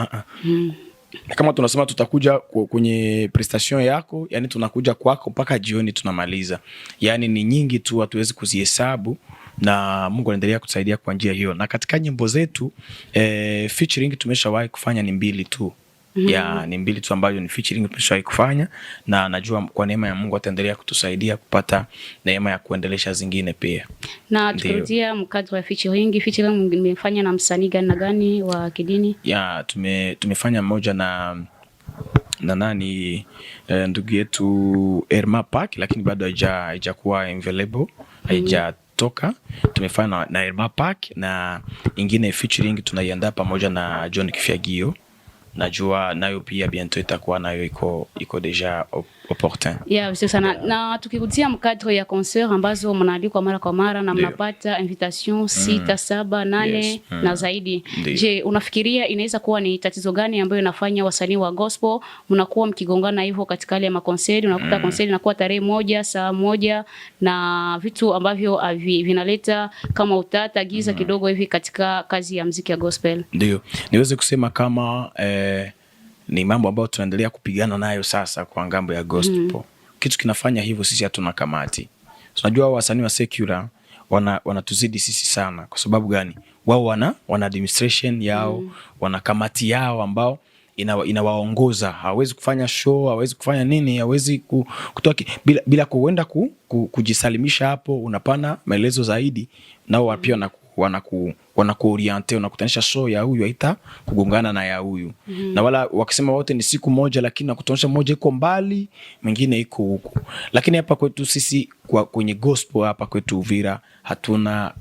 Kama tunasema tutakuja kwenye prestation yako, yani tunakuja kwako mpaka jioni tunamaliza. Yani ni nyingi tu, hatuwezi kuzihesabu, na Mungu anaendelea kutusaidia kwa njia hiyo. Na katika nyimbo zetu featuring tumeshawahi kufanya ni 2 tu. Ni 2 tu ambayo ni featuring tumeshawahi kufanya, na najua kwa neema ya Mungu ataendelea kutusaidia kupata neema ya kuendelesha zingine pia. Na tukirudia mkadri wa featuring mmefanya na msanii gani wa kidini? Tumefanya mmoja na ndugu yetu Erma Park, lakini bado haijakuwa available, haijatoka. Tumefanya na Erma Park, na ingine featuring tunaiandaa pamoja na John Kifyagio. Najua nayo pia bientôt itakuwa nayo iko deja opportun. Vizuri sana. Na tukirudia mkadri ya concert ambazo mnaalikwa mara kwa mara na mnapata invitation 6, 7, 8 na zaidi. Je, unafikiria inaweza kuwa ni tatizo gani ambayo inafanya wasanii wa gospel mnakuwa mkigongana hivyo katika ile makonseri? Unakuta konseri inakuwa tarehe 1, saa 1, na vitu ambavyo vinaleta kama utata giza kidogo hivi katika kazi ya muziki ya gospel. Ndio. Niweze kusema kama ni mambo ambayo tunaendelea kupigana nayo sasa kwa ngambo ya gospel. Kitu kinafanya hivyo, sisi hatuna kamati. Tunajua wasanii wa secular wanatuzidi sisi sana. Kwa sababu gani? Wao wana administration yao, wana kamati yao ambao inawaongoza. Hawezi kufanya show, hawezi kufanya nini, hawezi kutoa bila kuenda kujisalimisha hapo. Unapana maelezo zaidi, nao pia wanakuoriente, unakutanisha show ya huyu haita kugongana na ya huyu. Na wala wakisema wote ni siku moja, lakini nakutanisha moja iko mbali, mwingine iko huku. Lakini hapa kwetu sisi kwenye gospel hapa kwetu Uvira hatuna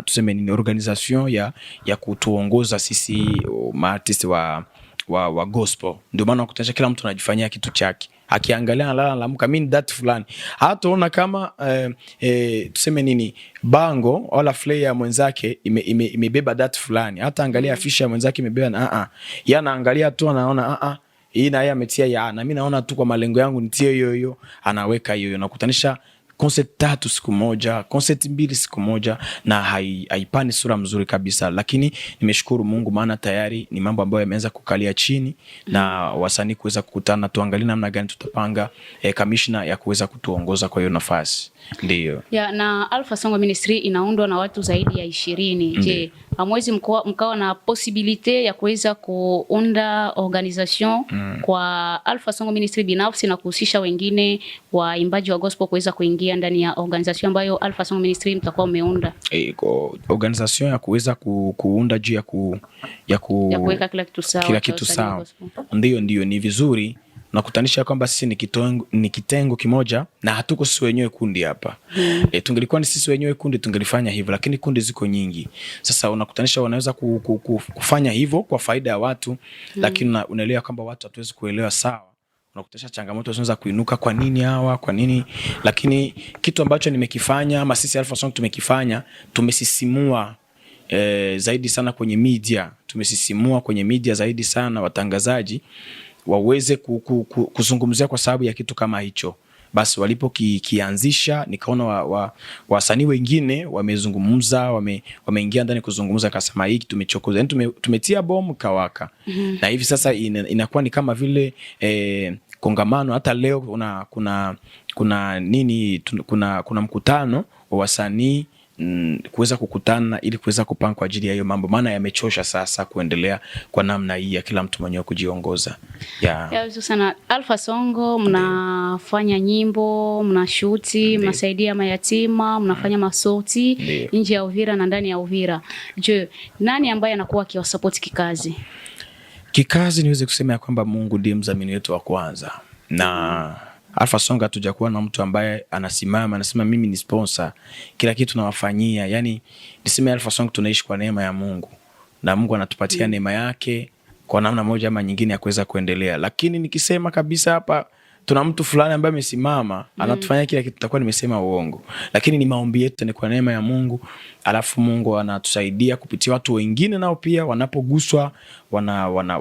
tuseme nini organization ya kutuongoza sisi maartist wa gospel. Ndio maana nakutanisha kila mtu anajifanyia kitu chake. Akiangalia analalamka mimi that fulani. Hataona kama tuseme nini bango wala flyer ya mwenzake imebeba that fulani. Hata angalia afisha ya mwenzake imebeba yeye anaangalia tu anaona hii na yeye ametia na mimi naona tu kwa malengo yangu nitie hiyo anaweka hiyo. Nakutanisha concert 3 siku moja, concert 2 siku moja, na haipani sura mzuri kabisa. Lakini nimeshukuru Mungu, maana tayari ni mambo ambayo yameanza kukalia chini na wasanii kuweza kukutana, tuangalie namna gani tutapanga commissioner ya kuweza kutuongoza kwa hiyo nafasi. Ndio. Na Alpha Song Ministry inaundwa na watu zaidi ya 20. Je, hamwezi mkawa na possibility ya kuweza kuunda organization kwa Alpha Song Ministry binafsi na kuhusisha wengine waimbaji wa gospel kuweza kuingia ndani ya organization ambayo Alpha Song Ministry mtakuwa umeunda? Organization ya kuweza kuunda juu ya kuweka kila kitu sawa. Ndio ni vizuri. Nakutanisha kwamba sisi ni kitengo kimoja na hatuko sisi wenyewe kundi hapa. Tungelikuwa ni sisi wenyewe kundi tungelifanya hivyo, lakini kundi ziko nyingi. Sasa unakutanisha wanaweza kufanya hivyo kwa faida ya watu, lakini unaelewa kwamba watu hatuwezi kuelewa sawa. Unakutanisha changamoto zinaweza kuinuka, kwa nini? Lakini kitu ambacho nimekifanya ama sisi Alpha Song tumekifanya, tumesisimua zaidi sana kwenye media. Tumesisimua kwenye media zaidi sana, watangazaji waweze kuzungumzia kwa sababu ya kitu kama hicho. Basi walipo kianzisha nikaona wasanii wengine wamezungumza, wameingia ndani kuzungumza, akasema hiki tumechokoza, yani tumetia bomu kawaka. Na hivi sasa inakuwa ni kama vile kongamano. Hata leo kuna mkutano wa wasanii kuweza kukutana ili kuweza kupanga kwa ajili ya hiyo mambo, maana yamechosha sasa kuendelea kwa namna hii ya kila mtu mwenyewe kujiongoza. Ya sana Alpha Songo, mnafanya nyimbo, mnashuti, mnasaidia mayatima, mnafanya masoti nje ya Uvira na ndani ya Uvira. Je, nani ambaye anakuwa akiwasupport kikazi? Kikazi niweze kusema ya kwamba Mungu ndiye mdhamini wetu wa kwanza. Na Alpha Songo hatujakuwa na mtu ambaye anasimama anasema mimi ni sponsor kila kitu nawafanyia. Yani niseme Alpha Songo tunaishi kwa neema ya Mungu, na Mungu anatupatia neema yake kwa namna moja ama nyingine ya kuweza kuendelea. Lakini nikisema kabisa hapa tuna mtu fulani ambaye amesimama anatufanyia kila kitu, tutakuwa nimesema uongo. Lakini ni maombi yetu, ni kwa neema ya Mungu, alafu Mungu anatusaidia kupitia watu wengine nao pia wanapoguswa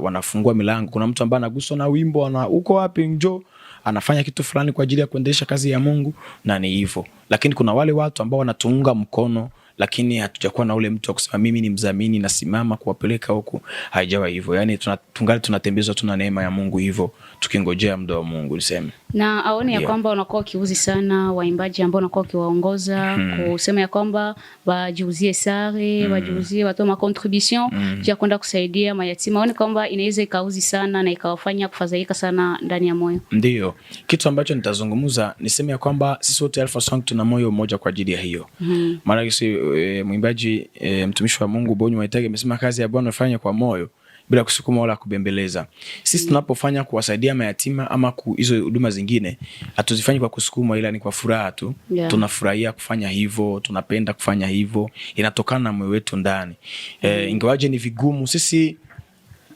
wanafungua milango. Kuna mtu ambaye anaguswa na wimbo, uko wapi, njoo anafanya kitu fulani kwa ajili ya kuendesha kazi ya Mungu, na ni hivyo. Lakini kuna wale watu ambao wanatuunga mkono, lakini hatujakuwa na ule mtu wa kusema mimi ni mdhamini nasimama kuwapeleka huku. Haijawa hivyo. Yani tungali tunatembezwa tuna neema ya Mungu hivyo, tukingojea muda wa Mungu niseme. Na aone ya kwamba unakuwa ukiuzi sana waimbaji ambao unakuwa ukiwaongoza, kusema ya kwamba wajiuzie sare, wajiuzie watoe ma contribution ya kwenda kusaidia mayatima. Aone kwamba inaweza ikauzi sana na ikawafanya kufadhaika sana ndani ya moyo. Ndio. Kitu ambacho nitazungumza niseme ya kwamba sisi wote Alpha Songo tuna moyo mmoja kwa ajili ya hiyo. Maana mwimbaji mtumishi wa Mungu Bonyo Waitege amesema kazi ya Bwana fanya kwa moyo bila kusukuma wala kubembeleza. Sisi tunapofanya kuwasaidia mayatima ama hizo huduma zingine, hatuzifanyi kwa kusukuma, ila ni kwa furaha tu. Tunafurahia kufanya hivyo, tunapenda kufanya hivyo, inatokana na moyo wetu ndani. Ingawaje ni vigumu sisi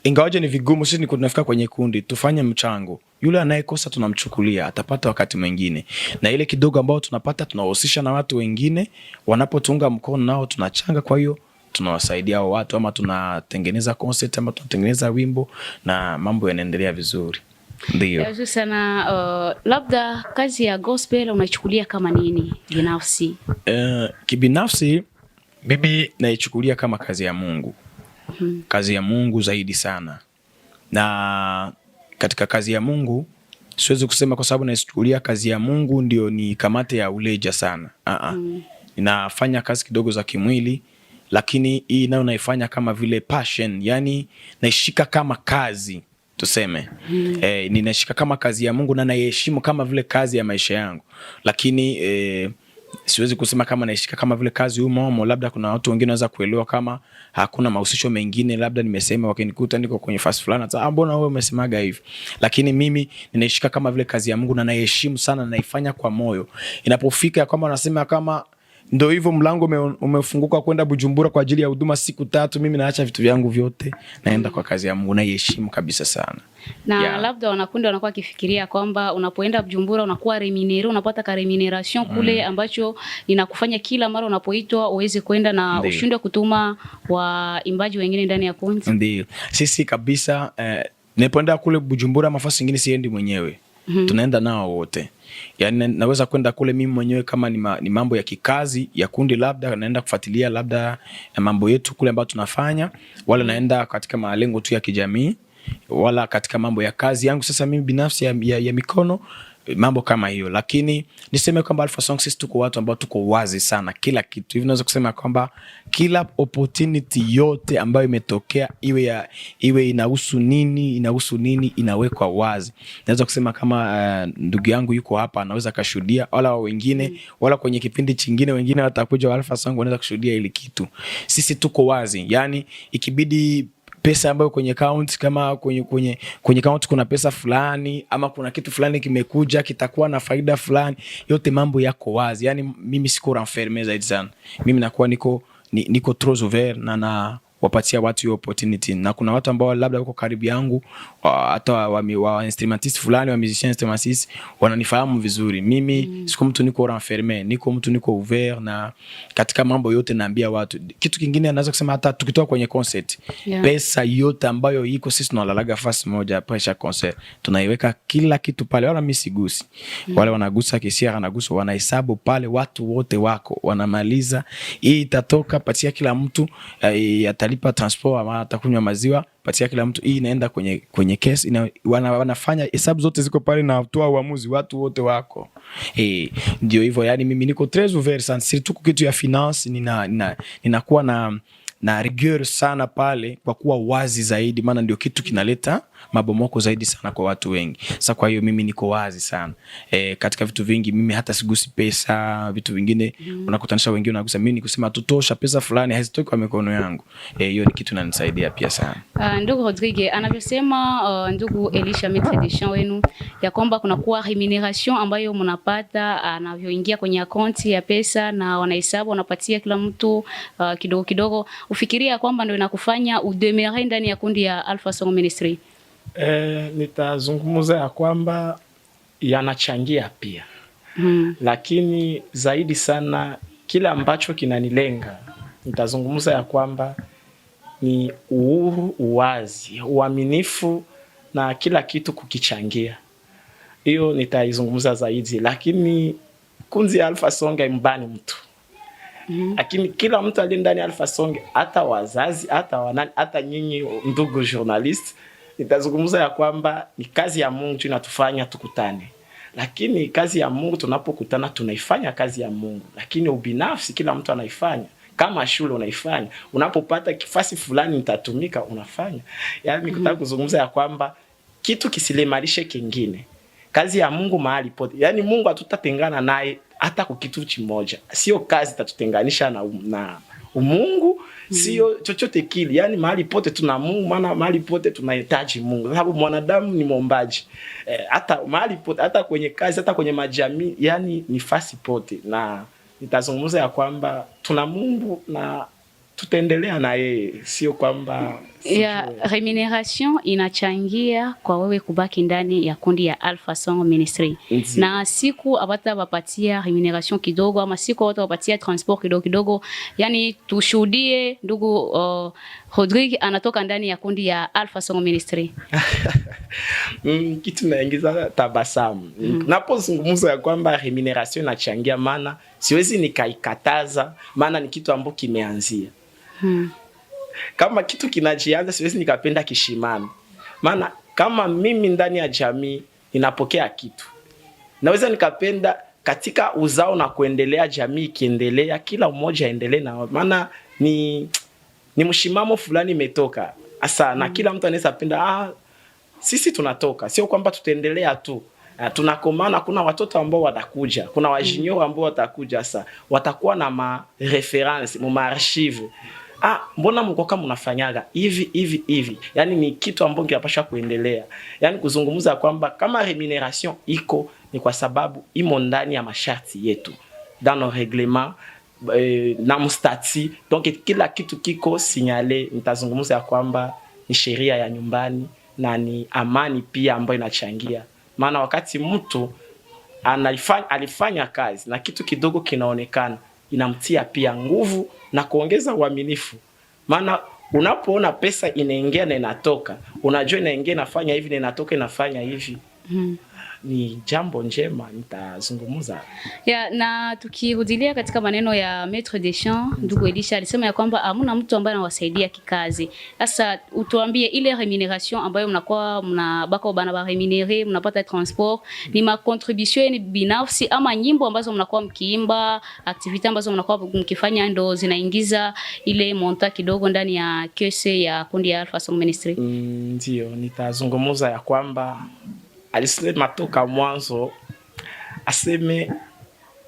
ni tunafika kwenye kundi tufanye mchango, yule anayekosa tunamchukulia, atapata wakati mwingine, na ile kidogo ambao tunapata tunahusisha na watu wengine, wanapotunga mkono nao tunachanga. Kwa hiyo tunawasaidia hao watu, ama tunatengeneza concert, ama tunatengeneza wimbo, na mambo yanaendelea vizuri. Ndio. Sana labda kazi ya gospel unaichukulia kama nini binafsi? Kibinafsi mimi naichukulia kama kazi ya Mungu. Kazi ya Mungu zaidi sana. Na katika kazi ya Mungu siwezi kusema kwa sababu naichukulia kazi ya Mungu ndio ni kamate ya uleja sana. Ninafanya kazi kidogo za kimwili, lakini hii nayo naifanya kama vile passion, yani naishika kama kazi tuseme. Ninashika kama kazi ya Mungu na naiheshimu kama vile kazi ya maisha yangu. Lakini siwezi kusema kama naishika kama vile kazi umo. Labda kuna watu wengine wanaweza kuelewa kama hakuna mahusisho mengine, labda nimesema wakinikuta niko kwenye fast fulani mbona wewe umesemaga hivi. Lakini mimi ninaishika kama vile kazi ya Mungu na naiheshimu sana, na naifanya kwa moyo. Inapofika kama wanasema kama ndio hivyo mlango umefunguka kwenda Bujumbura kwa ajili ya huduma siku 3, mimi naacha vitu vyangu vyote naenda kwa kazi ya Mungu, naiheshimu kabisa sana. Na labda wanakundi wanakuwa kifikiria kwamba unapoenda Bujumbura unakuwa remunere, unapata ka remuneration kule ambacho inakufanya kila mara unapoitwa uweze kwenda na ushindwe kutuma waimbaji wengine ndani ya kundi. Ndio. Sisi kabisa ninapoenda kule Bujumbura mafasi mengine siendi mwenyewe. Tunaenda nao wote. Yani naweza kwenda kule mimi mwenyewe kama ni mambo ya kikazi ya kundi, labda naenda kufuatilia labda mambo yetu kule ambayo tunafanya, wala naenda katika malengo tu ya kijamii, wala katika mambo ya kazi yangu sasa mimi binafsi ya mikono, mambo kama hiyo. Lakini niseme kwamba Alpha Songo sisi tuko watu ambao tuko wazi sana kila kitu. Hivi naweza kusema kwamba kila opportunity yote ambayo imetokea, iwe inahusu nini inawekwa wazi. Naweza kusema kama ndugu yangu yuko hapa anaweza kashuhudia, wala wengine wala kwenye kipindi kingine wengine watakuja wa Alpha Songo wanaweza kushuhudia ile kitu. Sisi tuko wazi. Yani ikibidi pesa ambayo kwenye account, kama kwenye account kuna pesa fulani ama kuna kitu fulani kimekuja kitakuwa na faida fulani, yote mambo yako wazi. Yani mimi siko renfermé zaidi sana. Mimi nakuwa niko trop ouvert na wapatia watu hiyo opportunity. Na kuna watu ambao labda wako karibu yangu, hata wa instrumentist fulani, wa musician instrumentist, wananifahamu vizuri. Mimi siko mtu niko renfermé, niko mtu niko ouvert, na katika mambo yote naambia watu. Kitu kingine naweza kusema, hata tukitoka kwenye concert, pesa yote ambayo iko sisi tunalalaga fast moja pressure concert, tunaiweka kila kitu pale, wala mimi sigusi. Wale wanagusa kisia, wanagusa, wanahesabu pale, watu wote wako wanamaliza. Hii itatoka, patia kila mtu, atalipa transport ama atakunywa maziwa, patia kila mtu. Hii inaenda kwenye case, wanafanya hesabu zote ziko pale na kutoa uamuzi, watu wote wako. Ndio hivyo, yani mimi niko très ouvert sana, surtout kitu ya finance. Ninakuwa na rigueur sana pale, kwa kuwa wazi zaidi, maana ndio kitu kinaleta mabomoko zaidi sana kwa watu wengi. Sasa kwa hiyo mimi niko wazi sana katika vitu vingi. Mimi hata sigusi pesa, vitu vingine unakutanisha wengine wanagusa, mimi nikusema tutosha pesa fulani hazitoki kwa mikono yangu. Hiyo ni kitu inanisaidia pia sana. Ndugu Rodrigue anavyosema, ndugu Elisha maître de chant wenu, ya kwamba kuna kuwa remuneration ambayo mnapata anavyoingia kwenye akaunti ya pesa, na wanahesabu wanapatia kila mtu kidogo kidogo. Ufikiria kwamba ndio inakufanya udemere ndani ya kundi ya Alpha Song Ministry? Nitazungumza ya kwamba yanachangia pia. Lakini zaidi sana kile ambacho kinanilenga, nitazungumza ya kwamba ni uhuru, uwazi, uaminifu na kila kitu kukichangia. Hiyo nitaizungumza zaidi, lakini kunzi ya Alpha Song mbani mtu. Lakini kila mtu aliye ndani ya Alpha Song, hata wazazi, hata nyinyi ndugu journalist, nitazungumza ya kwamba ni kazi ya Mungu inatufanya tukutane. Lakini kazi ya Mungu tunapokutana tunaifanya kazi ya Mungu. Lakini ubinafsi kila mtu anaifanya. Kama shule unaifanya, unapopata kifasi fulani nitatumika unafanya. Yaani nikitaka kuzungumza ya kwamba kitu kisilemalishe kingine. Kazi ya Mungu mahali pote. Yaani Mungu hatutatengana naye hata kwa kitu kimoja. Sio kazi tatutenganisha na Mungu, sio chochote kile. Yaani mahali pote tuna Mungu, maana mahali pote tunahitaji Mungu. Sababu mwanadamu ni muombaji. Hata mahali pote, hata kwenye kazi, hata kwenye majamii, yani ni fasi pote. Na nitazungumza ya kwamba tuna Mungu na tutaendelea na yeye, sio kwamba remuneration inachangia kwa wewe kubaki ndani ya kundi ya Alpha Song Ministry. Na siku abata wapatia remuneration kidogo, ama siku abata wapatia transport kidogo, yani tushuhudie ndugu Rodrigue anatoka ndani ya kundi ya Alpha Song Ministry. Kitu naingiza tabasamu. Napozungumza ya kwamba remuneration inachangia, maana siwezi nikaikataza, maana ni kitu ambacho kimeanzia. Kama kitu kinajianza siwezi nikapenda kishimame. Maana kama mimi ndani ya jamii ninapokea kitu, naweza nikapenda katika uzao na kuendelea, jamii kiendelea, kila mmoja aendelee na, maana ni mshimamo fulani imetoka asa, na kila mtu anaweza penda sisi tunatoka, sio kwamba tutaendelea tu. Tunakomana, kuna watoto ambao watakuja, kuna wajinio ambao watakuja, sasa watakuwa na ma reference mu archive. Mbona mko kama mnafanyaga hivi. Yani ni kitu ambacho kinapaswa kuendelea. Yani kuzungumza kwamba kama remuneration iko ni kwa sababu imo ndani ya masharti yetu, dans nos règlements, na mustati. Donc kila kitu kiko signalé. Nitazungumza kwamba ni sheria ya nyumbani na ni amani pia ambayo inachangia. Maana wakati mtu alifanya kazi na kitu kidogo kinaonekana, inamtia pia nguvu na kuongeza uaminifu. Maana unapoona pesa inaingia na inatoka, unajua inaingia inafanya hivi na inatoka inafanya hivi, ni jambo njema. Nitazungumza na tukirudilia katika maneno ya maître de chant, ndugu Elisha alisema ya kwamba hamuna mtu ambaye anawasaidia kikazi. Sasa utuambie ile remuneration ambayo mnakuwa mnabaka bana ba remunere, mnapata transport, ni ma contribution binafsi ama nyimbo ambazo mnakuwa mkiimba, activity ambazo mnakuwa mkifanya ndo zinaingiza ile monta kidogo ndani ya kese ya kundi ya Alpha Song Ministry? Ndio, nitazungumza ya kwamba alisema toka mwanzo, aseme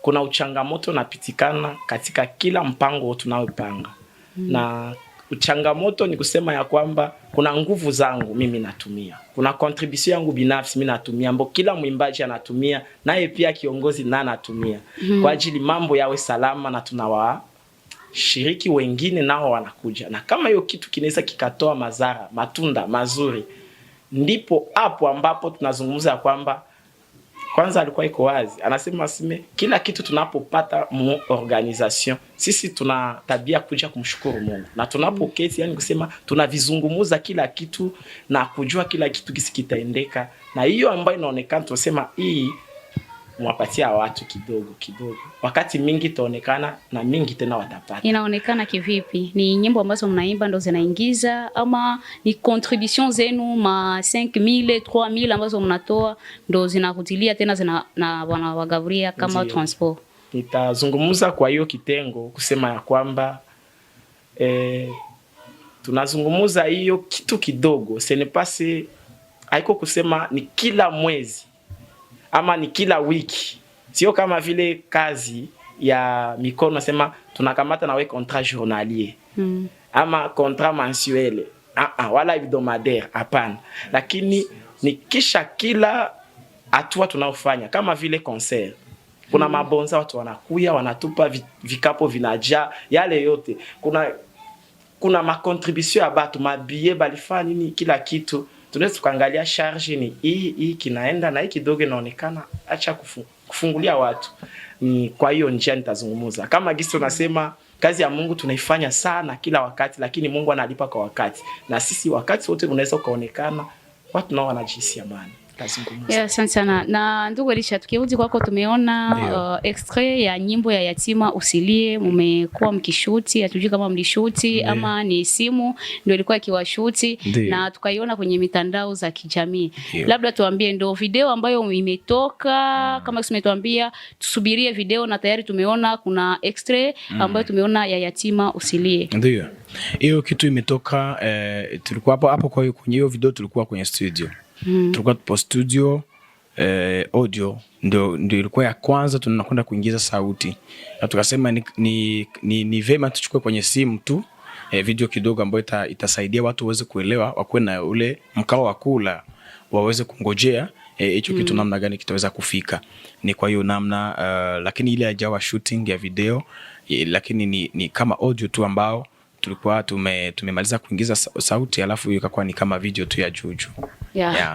kuna uchangamoto unapitikana katika kila mpango tunaopanga. Na uchangamoto ni kusema ya kwamba kuna nguvu zangu mimi natumia, kuna contribution yangu binafsi mimi natumia, ambapo kila mwimbaji anatumia, naye pia kiongozi na anatumia kwa ajili mambo yawe salama na washiriki wengine nao wanakuja, na kama hiyo kitu kinaweza kikatoa matunda mazuri, ndipo hapo ambapo tunazungumza kwamba kwanza alikuwa iko wazi, anasema kila kitu tunapopata mu organisation, sisi tuna tabia kuja kumshukuru Mungu, na tunapoketi yani kusema tunavizungumuza kila kitu na kujua kila kitu kisikitaendeka, na hiyo ambayo inaonekana tunasema hii mwapatia watu kidogo kidogo, wakati mingi taonekana na mingi tena watapata. Inaonekana kivipi? Ni nyimbo ambazo mnaimba ndo zinaingiza, ama ni contribution zenu ma 5000 3000 ambazo mnatoa ndo zinakutilia tena na wanawagavuria kama transport? Nitazungumza kwa hiyo kitengo kusema ya kwamba tunazungumuza hiyo kitu kidogo, senepase haiko kusema ni kila mwezi ama ni kila wiki, sio kama vile kazi ya mikono nasema tunakamata nawe contrat journalier ama contrat mensuel wala hebdomadaire, hapana. Lakini ni kisha kila hatua tunaofanya, kama vile concert, kuna mabonza watu wanakuya wanatupa vikapo vinajaa yale yote, kuna makontribution ya batu mabie balifanya nini, kila kitu tunaweza tukaangalia charge ni hii kinaenda na hii kidogo inaonekana, acha kufungulia watu. Ni kwa hiyo njia nitazungumza. Kama gisi tunasema kazi ya Mungu tunaifanya sana kila wakati, lakini Mungu analipa kwa wakati. Na sisi wakati wote unaweza kuonekana watu nao wanajisikia amani. Asante sana. Na ndugu Elisha, tukirudi kwako, tumeona extrait ya nyimbo ya Yatima Usilie, mmekuwa mkishuti, hatujui kama mlishuti ama ni simu ndio ilikuwa ikiwashuti, na tukaiona kwenye mitandao za kijamii. Labda tuambie, ndio video ambayo imetoka kama tumetuambia tusubirie video, na tayari tumeona kuna extrait ambayo tumeona ya Yatima Usilie. Ndio. Hiyo kitu imetoka, tulikuwa hapo kwenye hiyo video tulikuwa kwenye studio. Tulikuwa tupo studio, audio ndio ilikuwa ya kwanza tunakwenda kuingiza sauti, na tukasema ni vema tuchukue kwenye simu tu video kidogo ambayo itasaidia watu waweze kuelewa, wakuwe na ule mkao wa kula, waweze kungojea hicho kitu namna gani kitaweza kufika. Ni kwa hiyo namna, lakini ile haijawa shooting ya video, lakini ni kama audio tu ambao tulikuwa tumemaliza kuingiza sauti, alafu ikakuwa ni kama video tu ya juju.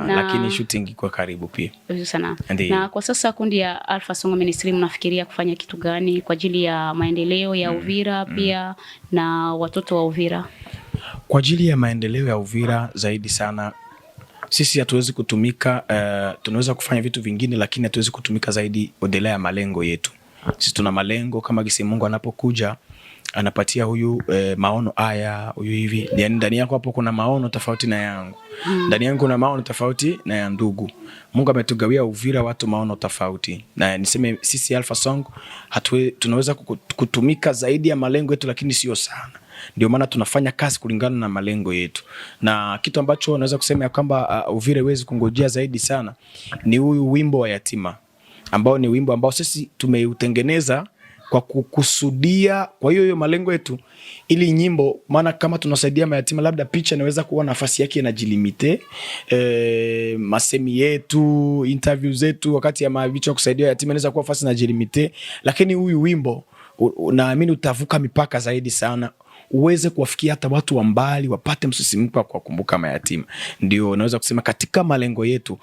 Lakini shooting iko karibu pia. Sana. Na kwa sasa kundi ya Alpha Song Ministry mnafikiria kufanya kitu gani kwa ajili ya maendeleo ya Uvira pia na watoto wa Uvira? Kwa ajili ya maendeleo ya Uvira zaidi sana, sisi hatuwezi kutumika, tunaweza kufanya vitu vingine, lakini hatuwezi kutumika zaidi badala ya malengo yetu. Sisi tuna malengo, kama gisi Mungu anapokuja anapatia huyu maono haya, huyu hivi, yani ndani yako hapo kuna maono tofauti na yangu, ndani yangu kuna maono tofauti na ya ndugu. Mungu ametugawia Uvira watu maono tofauti, na niseme sisi Alpha Song tunaweza kutumika zaidi ya malengo yetu, lakini sio sana. Ndio maana tunafanya kazi kulingana na malengo yetu, na kitu ambacho naweza kusema ya kwamba Uvira haiwezi kungojea zaidi sana ni huyu wimbo wa yatima, ambao ni wimbo ambao sisi tumeutengeneza kwa kukusudia kwa hiyo malengo yetu, ili nyimbo, maana kama tunasaidia mayatima, labda picha inaweza kuwa nafasi yake inajilimite, masemi yetu, interview zetu wakati ya mavicho kusaidia yatima inaweza kuwa nafasi inajilimite, lakini huyu wimbo naamini utavuka mipaka zaidi sana, uweze kuwafikia hata watu wa mbali, wapate msisimko kwa kukumbuka mayatima. Ndio naweza kusema katika malengo yetu,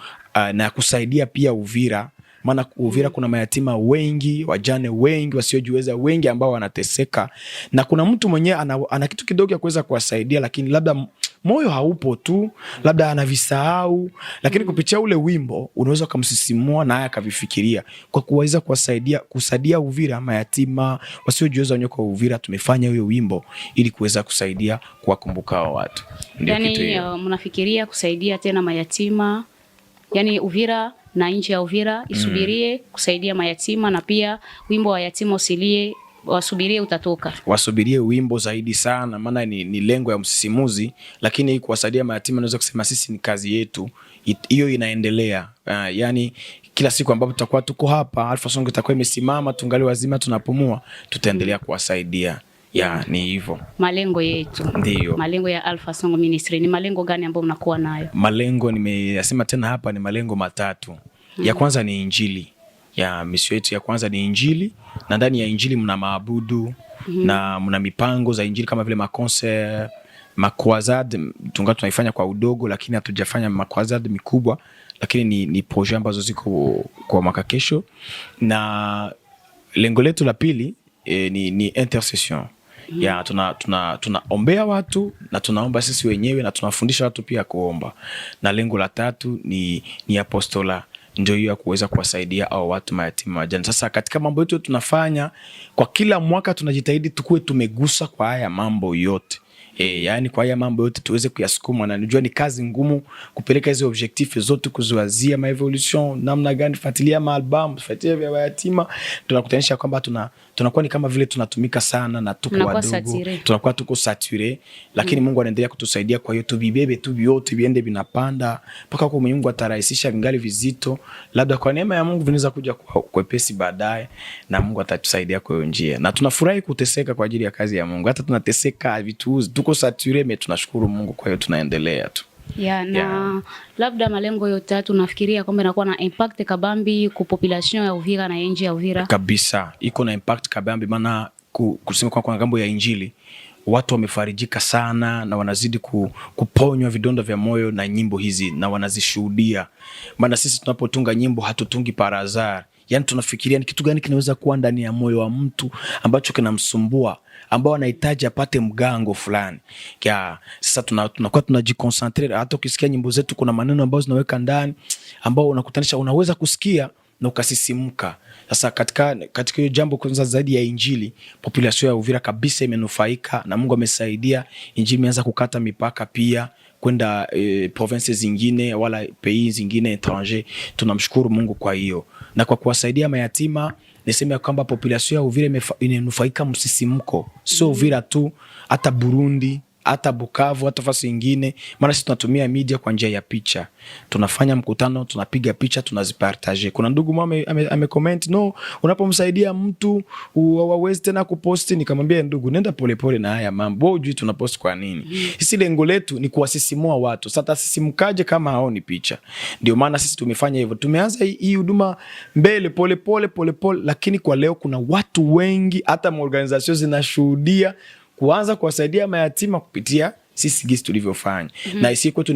na kusaidia pia Uvira, maana Uvira kuna mayatima wengi, wajane wengi, wasiojiweza wengi ambao wanateseka, na kuna mtu mwenyewe ana kitu kidogo ya kuweza kuwasaidia, lakini labda moyo haupo tu, labda anavisahau, lakini kupitia ule wimbo unaweza kumsisimua na haya akavifikiria, kwa kuweza kusaidia Uvira mayatima wasiojiweza wenyewe. Kwa Uvira tumefanya huyo wimbo ili kuweza kusaidia kuwakumbuka watu. Ndio yani mnafikiria kusaidia tena mayatima, yani Uvira na nje ya Uvira isubirie kusaidia mayatima, na pia wimbo wa Yatima Usilie wasubirie utatoka. Wasubirie wimbo zaidi sana, maana ni lengo ya msisimuzi, lakini kuwasaidia mayatima naweza kusema sisi ni kazi yetu. Hiyo inaendelea. Yani kila siku ambapo tutakuwa tuko hapa, Alpha Song itakuwa imesimama, tungali wazima tunapumua, tutaendelea kuwasaidia. Ni hivyo malengo yetu. Ndio malengo ya Alpha Song Ministry. Ni malengo gani ambayo mnakuwa nayo? Malengo nimeyasema tena hapa, ni malengo matatu. Ya kwanza ni injili. Ya mission yetu ya kwanza ni injili, na ndani ya injili mna maabudu na mna mipango za injili kama vile maconcert, makwazade. Tunaifanya kwa udogo, lakini hatujafanya makwazade mikubwa, lakini ni projet ambazo ziko kwa mwaka kesho. Na lengo letu la pili ni intercession. Ya tunaombea watu na tunaomba sisi wenyewe na tunafundisha watu pia kuomba. Na lengo la tatu ni apostola, ndio hiyo ya kuweza kuwasaidia au watu mayatima wajane. Sasa katika mambo yetu tunafanya kwa kila mwaka tunajitahidi tukue tumegusa kwa haya mambo yote. Yani kwa haya mambo yote tuweze kuyasukuma, na najua ni kazi ngumu kupeleka hizo objectif zote, kuziwazia ma evolution namna gani, fuatilia ma album, fuatilia vya yatima. Tunakutanisha kwamba tunakuwa ni kama vile tunatumika sana na tuko wadogo, tunakuwa tuko saturé, lakini Mungu anaendelea kutusaidia. Kwa hiyo tubibebe tu vyote viende vinapanda mpaka kwa Mungu atarahisisha vingali vizito, labda kwa neema ya Mungu vinaweza kuja kwa pesi baadaye, na Mungu atatusaidia kwa hiyo njia. Na tunafurahi kuteseka kwa ajili ya kazi ya Mungu, hata tunateseka vitu tuko saturé, mais tunashukuru Mungu. Kwa hiyo tunaendelea tu. Labda malengo yote tatu nafikiria kwamba inakuwa na impact kabambi kwa population ya Uvira na nje ya Uvira. Kabisa, iko na impact kabambi, maana kusema kwa ngambo ya injili watu wamefarijika sana na wanazidi kuponywa vidonda vya moyo na nyimbo hizi, na wanazishuhudia. Maana sisi tunapotunga nyimbo hatutungi parazar. Yani tunafikiria ni kitu gani kinaweza kuwa ndani ya moyo wa mtu ambacho kinamsumbua, ambao anahitaji apate mgango fulani. Sasa tunakuwa tunajiconcentrate. Hata ukisikia nyimbo zetu kuna maneno ambayo zinaweka ndani ambao unakutanisha, unaweza kusikia na ukasisimuka. Sasa katika hiyo jambo kwanza zaidi ya injili, population ya Uvira kabisa imenufaika, na Mungu amesaidia. Injili imeanza kukata mipaka pia kwenda provinces zingine wala pays zingine étranger. Tunamshukuru Mungu kwa hiyo. Na kwa kuwasaidia mayatima, niseme kwamba population ya Uvira imenufaika msisimko. Sio Uvira tu, hata Burundi, hata Bukavu, hata fasi nyingine. Maana sisi tunatumia media kwa njia ya picha. Tunafanya mkutano, tunapiga picha, tunazipartage. Kuna ndugu mama amecomment, no, unapomsaidia mtu hawezi tena kuposti. Nikamwambia ndugu, nenda polepole na haya mambo. Wewe hujui tunapost kwa nini? Sisi lengo letu ni kuwasisimua watu. Sasa sisimkaje kama haoni picha? Ndio maana sisi tumefanya hivyo. Tumeanza hii huduma mbele polepole, lakini kwa leo kuna watu wengi, hata maorganization zinashuhudia kuanza kuwasaidia mayatima kupitia sisi gisi tulivyofanya. Na isi kwetu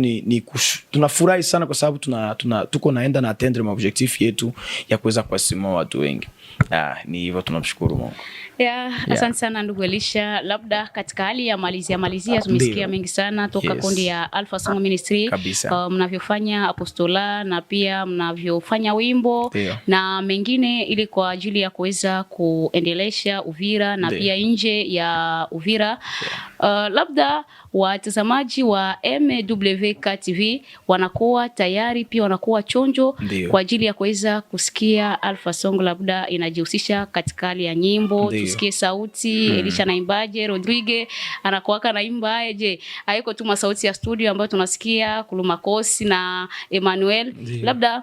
tunafurahi sana kwa sababu tuko naenda na atteindre ma objectif yetu ya kuweza kuwasimua watu wengi. Ni hivyo, tunamshukuru Mungu. Asante sana ndugu Elisha. Labda katika hali ya malizia tumesikia mengi sana toka kundi ya Alpha Song Ministry, mnavyofanya apostola na pia mnavyofanya wimbo na mengine, ili kwa ajili ya kuweza kuendelesha Uvira na pia nje ya Uvira. Labda watazamaji wa MWK TV wanakuwa tayari, pia wanakuwa chonjo kwa ajili ya kuweza kusikia Alpha Song labda inajihusisha katika hali ya nyimbo. Tusikie sauti Elisha naimbaje, Rodrigue anakuwaka naimba je, haiko tu masauti ya studio ambayo tunasikia Kulumakosi na Emmanuel. Labda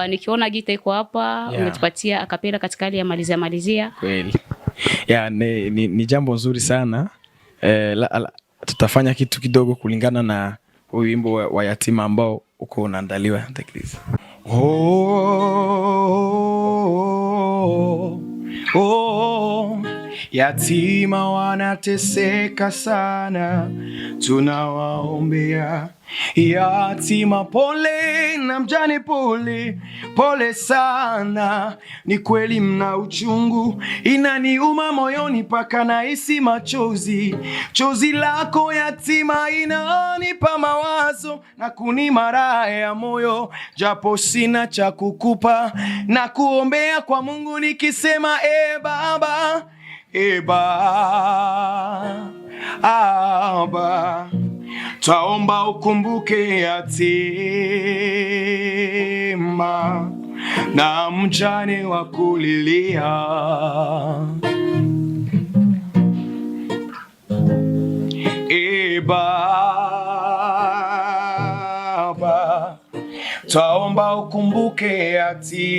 nikiona gita iko hapa, umetupatia akapela katika hali ya malizia. Kweli. Ni jambo nzuri sana. Tutafanya kitu kidogo kulingana na wimbo wa yatima ambao uko unaandaliwa. Yatima wanateseka sana, tunawaombea. Yatima pole, na mjane pole sana. Ni kweli mna uchungu, inaniuma moyoni paka nahisi machozi. Chozi lako yatima inanipa mawazo na kunima raha ya moyo, japo sina cha kukupa na kuombea kwa Mungu nikisema Baba, Aba, taomba ukumbuke yatima na mjane wa kulilia. Baba, taomba ukumbuke yatima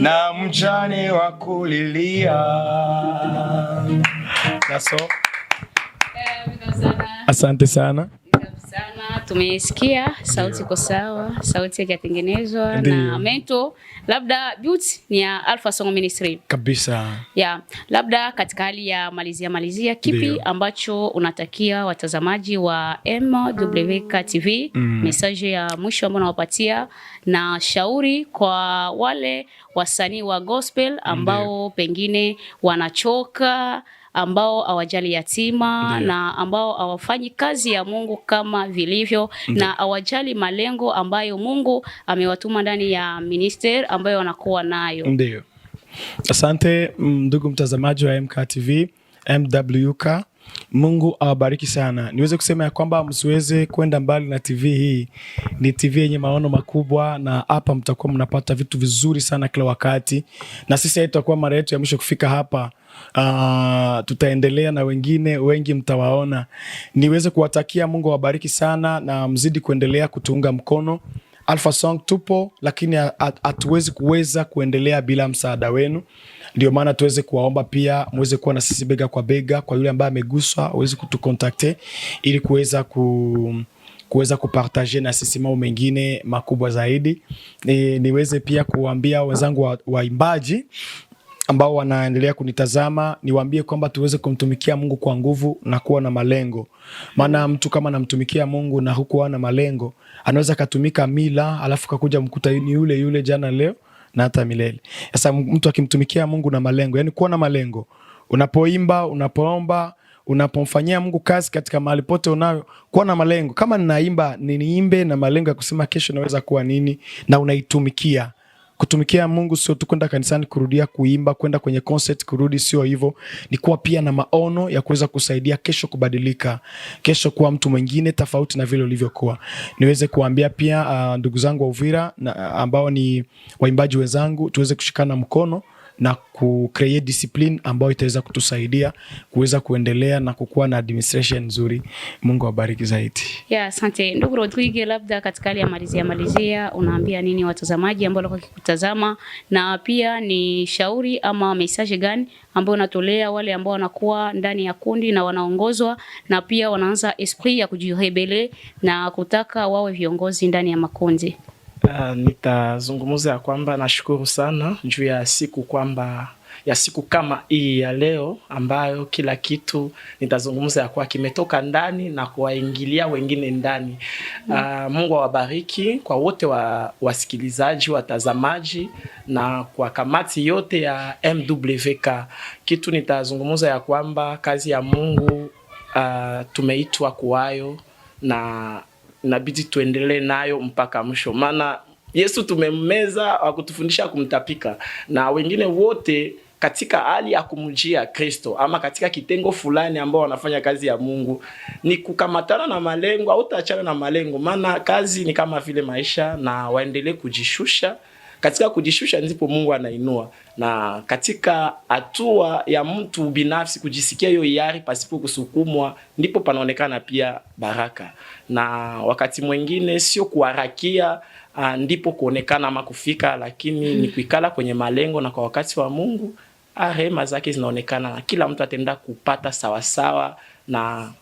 na mjane wa kulilia. Asante sana. tumesikia sauti iko sawa, sauti ikatengenezwa na Mento. Labda beauty ni ya Alpha Song Ministry. Kabisa. Labda katika hali ya malizia kipi ambacho unatakia watazamaji wa MWK TV, message ya mwisho ambayo unawapatia na shauri kwa wale wasanii wa gospel ambao pengine wanachoka, ambao hawajali yatima na ambao hawafanyi kazi ya Mungu kama vilivyo na hawajali malengo ambayo Mungu amewatuma ndani ya ministeri ambayo wanakuwa nayo. Ndio. Asante ndugu mtazamaji wa MKTV, MWK. Mungu awabariki sana. Niweze kusema ya kwamba msiweze kwenda mbali na TV hii. Ni TV yenye maono makubwa na hapa mtakuwa mnapata vitu vizuri sana kila wakati. Na sisi haitakuwa mara yetu ya mwisho kufika hapa. Tutaendelea na wengine wengi mtawaona. Niweze kuwatakia Mungu awabariki sana na mzidi kuendelea kutuunga mkono. Alpha Song tupo, lakini hatuwezi kuendelea bila msaada wenu. Ndio maana tuweze kuwaomba pia muweze kuwa na sisi bega kwa bega. Kwa yule ambaye ameguswa uweze kutukontakte ili kuweza kupartaje na sisi mambo mengine makubwa zaidi. Niweze pia kuambia wenzangu waimbaji ambao wanaendelea kunitazama, niwaambie kwamba tuweze kumtumikia Mungu kwa nguvu na kuwa na malengo. Maana mtu kama anamtumikia Mungu na hukuwa na malengo, anaweza katumika mila alafu kakuja mkuta ni yule jana leo na hata milele. Sasa mtu akimtumikia Mungu na malengo, yani kuwa na malengo. Unapoimba, unapoomba, unapomfanyia Mungu kazi katika mahali pote unayo, kuwa na malengo. Kama ninaimba, niimbe na malengo ya kusema kesho naweza kuwa nini na unaitumikia. Kutumikia Mungu sio tu kwenda kanisani kurudia kuimba, kwenda kwenye concert kurudi, sio hivyo. Ni kuwa pia na maono ya kuweza kusaidia kesho kubadilika, kesho kuwa mtu mwingine tofauti na vile ulivyokuwa. Niweze kuambia pia ndugu zangu wa Uvira ambao ni waimbaji wenzangu, tuweze kushikana mkono na kucreate discipline ambayo itaweza kutusaidia kuweza kuendelea na kukuwa na administration nzuri. Mungu awabariki zaidi. Asante. Ndugu Rodrigue, labda katika hali ya malizia unaambia nini watazamaji ambao wako kikutazama, na pia ni shauri ama message gani ambao unatolea wale ambao wanakuwa ndani ya kundi na wanaongozwa na pia wanaanza esprit ya kujirebele na kutaka wawe viongozi ndani ya makundi? Nitazungumza ya kwamba nashukuru sana juu ya siku kama hii ya leo ambayo kila kitu nitazungumza ya kwa kimetoka ndani na kuwaingilia wengine ndani. Mungu awabariki kwa wote wasikilizaji, watazamaji na kwa kamati yote ya MWK. Kitu nitazungumza ya kwamba kazi ya Mungu tumeitwa kuwayo na inabidi tuendelee nayo mpaka mwisho. Maana Yesu tumemmeza wa kutufundisha kumtapika, na wengine wote katika hali ya kumjia Kristo ama katika kitengo fulani ambao wanafanya kazi ya Mungu ni kukamatana na malengo au taachana na malengo. Maana kazi ni kama vile maisha, na waendelee kujishusha. Katika kujishusha ndipo Mungu anainua, na katika hatua ya mtu binafsi kujisikia hiyo hiari pasipo kusukumwa ndipo panaonekana pia baraka. Na wakati mwingine sio kuharakia ndipo kuonekana ama kufika, lakini ni kuikala kwenye malengo, na kwa wakati wa Mungu rehema zake zinaonekana na kila mtu atenda kupata sawasawa na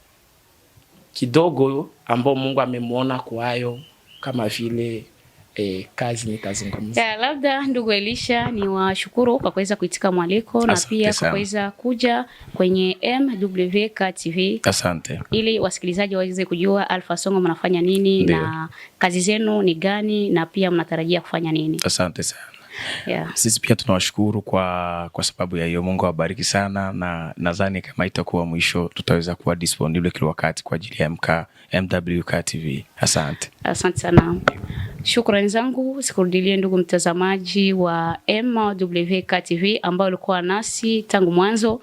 kidogo ambao Mungu amemuona kwayo, kama vile kazi nitazungumza. Labda ndugu Elisha, ni washukuru kwa kuweza kuitika mwaliko na pia kwa kuweza kuja kwenye MWK TV. Asante. Ili wasikilizaji waweze kujua Alpha Song mnafanya nini na kazi zenu ni gani na pia mnatarajia kufanya nini. Asante sana. Sisi pia tunawashukuru kwa sababu ya hiyo. Mungu awabariki sana, na nadhani kama itakuwa mwisho tutaweza kuwa disponible kila wakati kwa ajili ya MWK TV. Asante. Asante sana. Shukrani zangu sikurudilie ndugu mtazamaji wa MWK TV ambao ulikuwa nasi tangu mwanzo.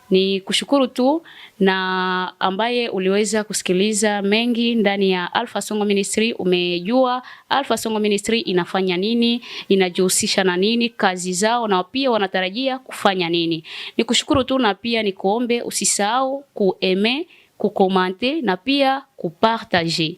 Ni kushukuru tu na ambaye uliweza kusikiliza mengi ndani ya Alpha Song Ministry. Umejua Alpha Song Ministry inafanya nini, inajihusisha na nini, kazi zao, na pia wanatarajia kufanya nini. Ni kushukuru tu, na pia ni kuombe usisahau kueme, kukomante na pia kupartager.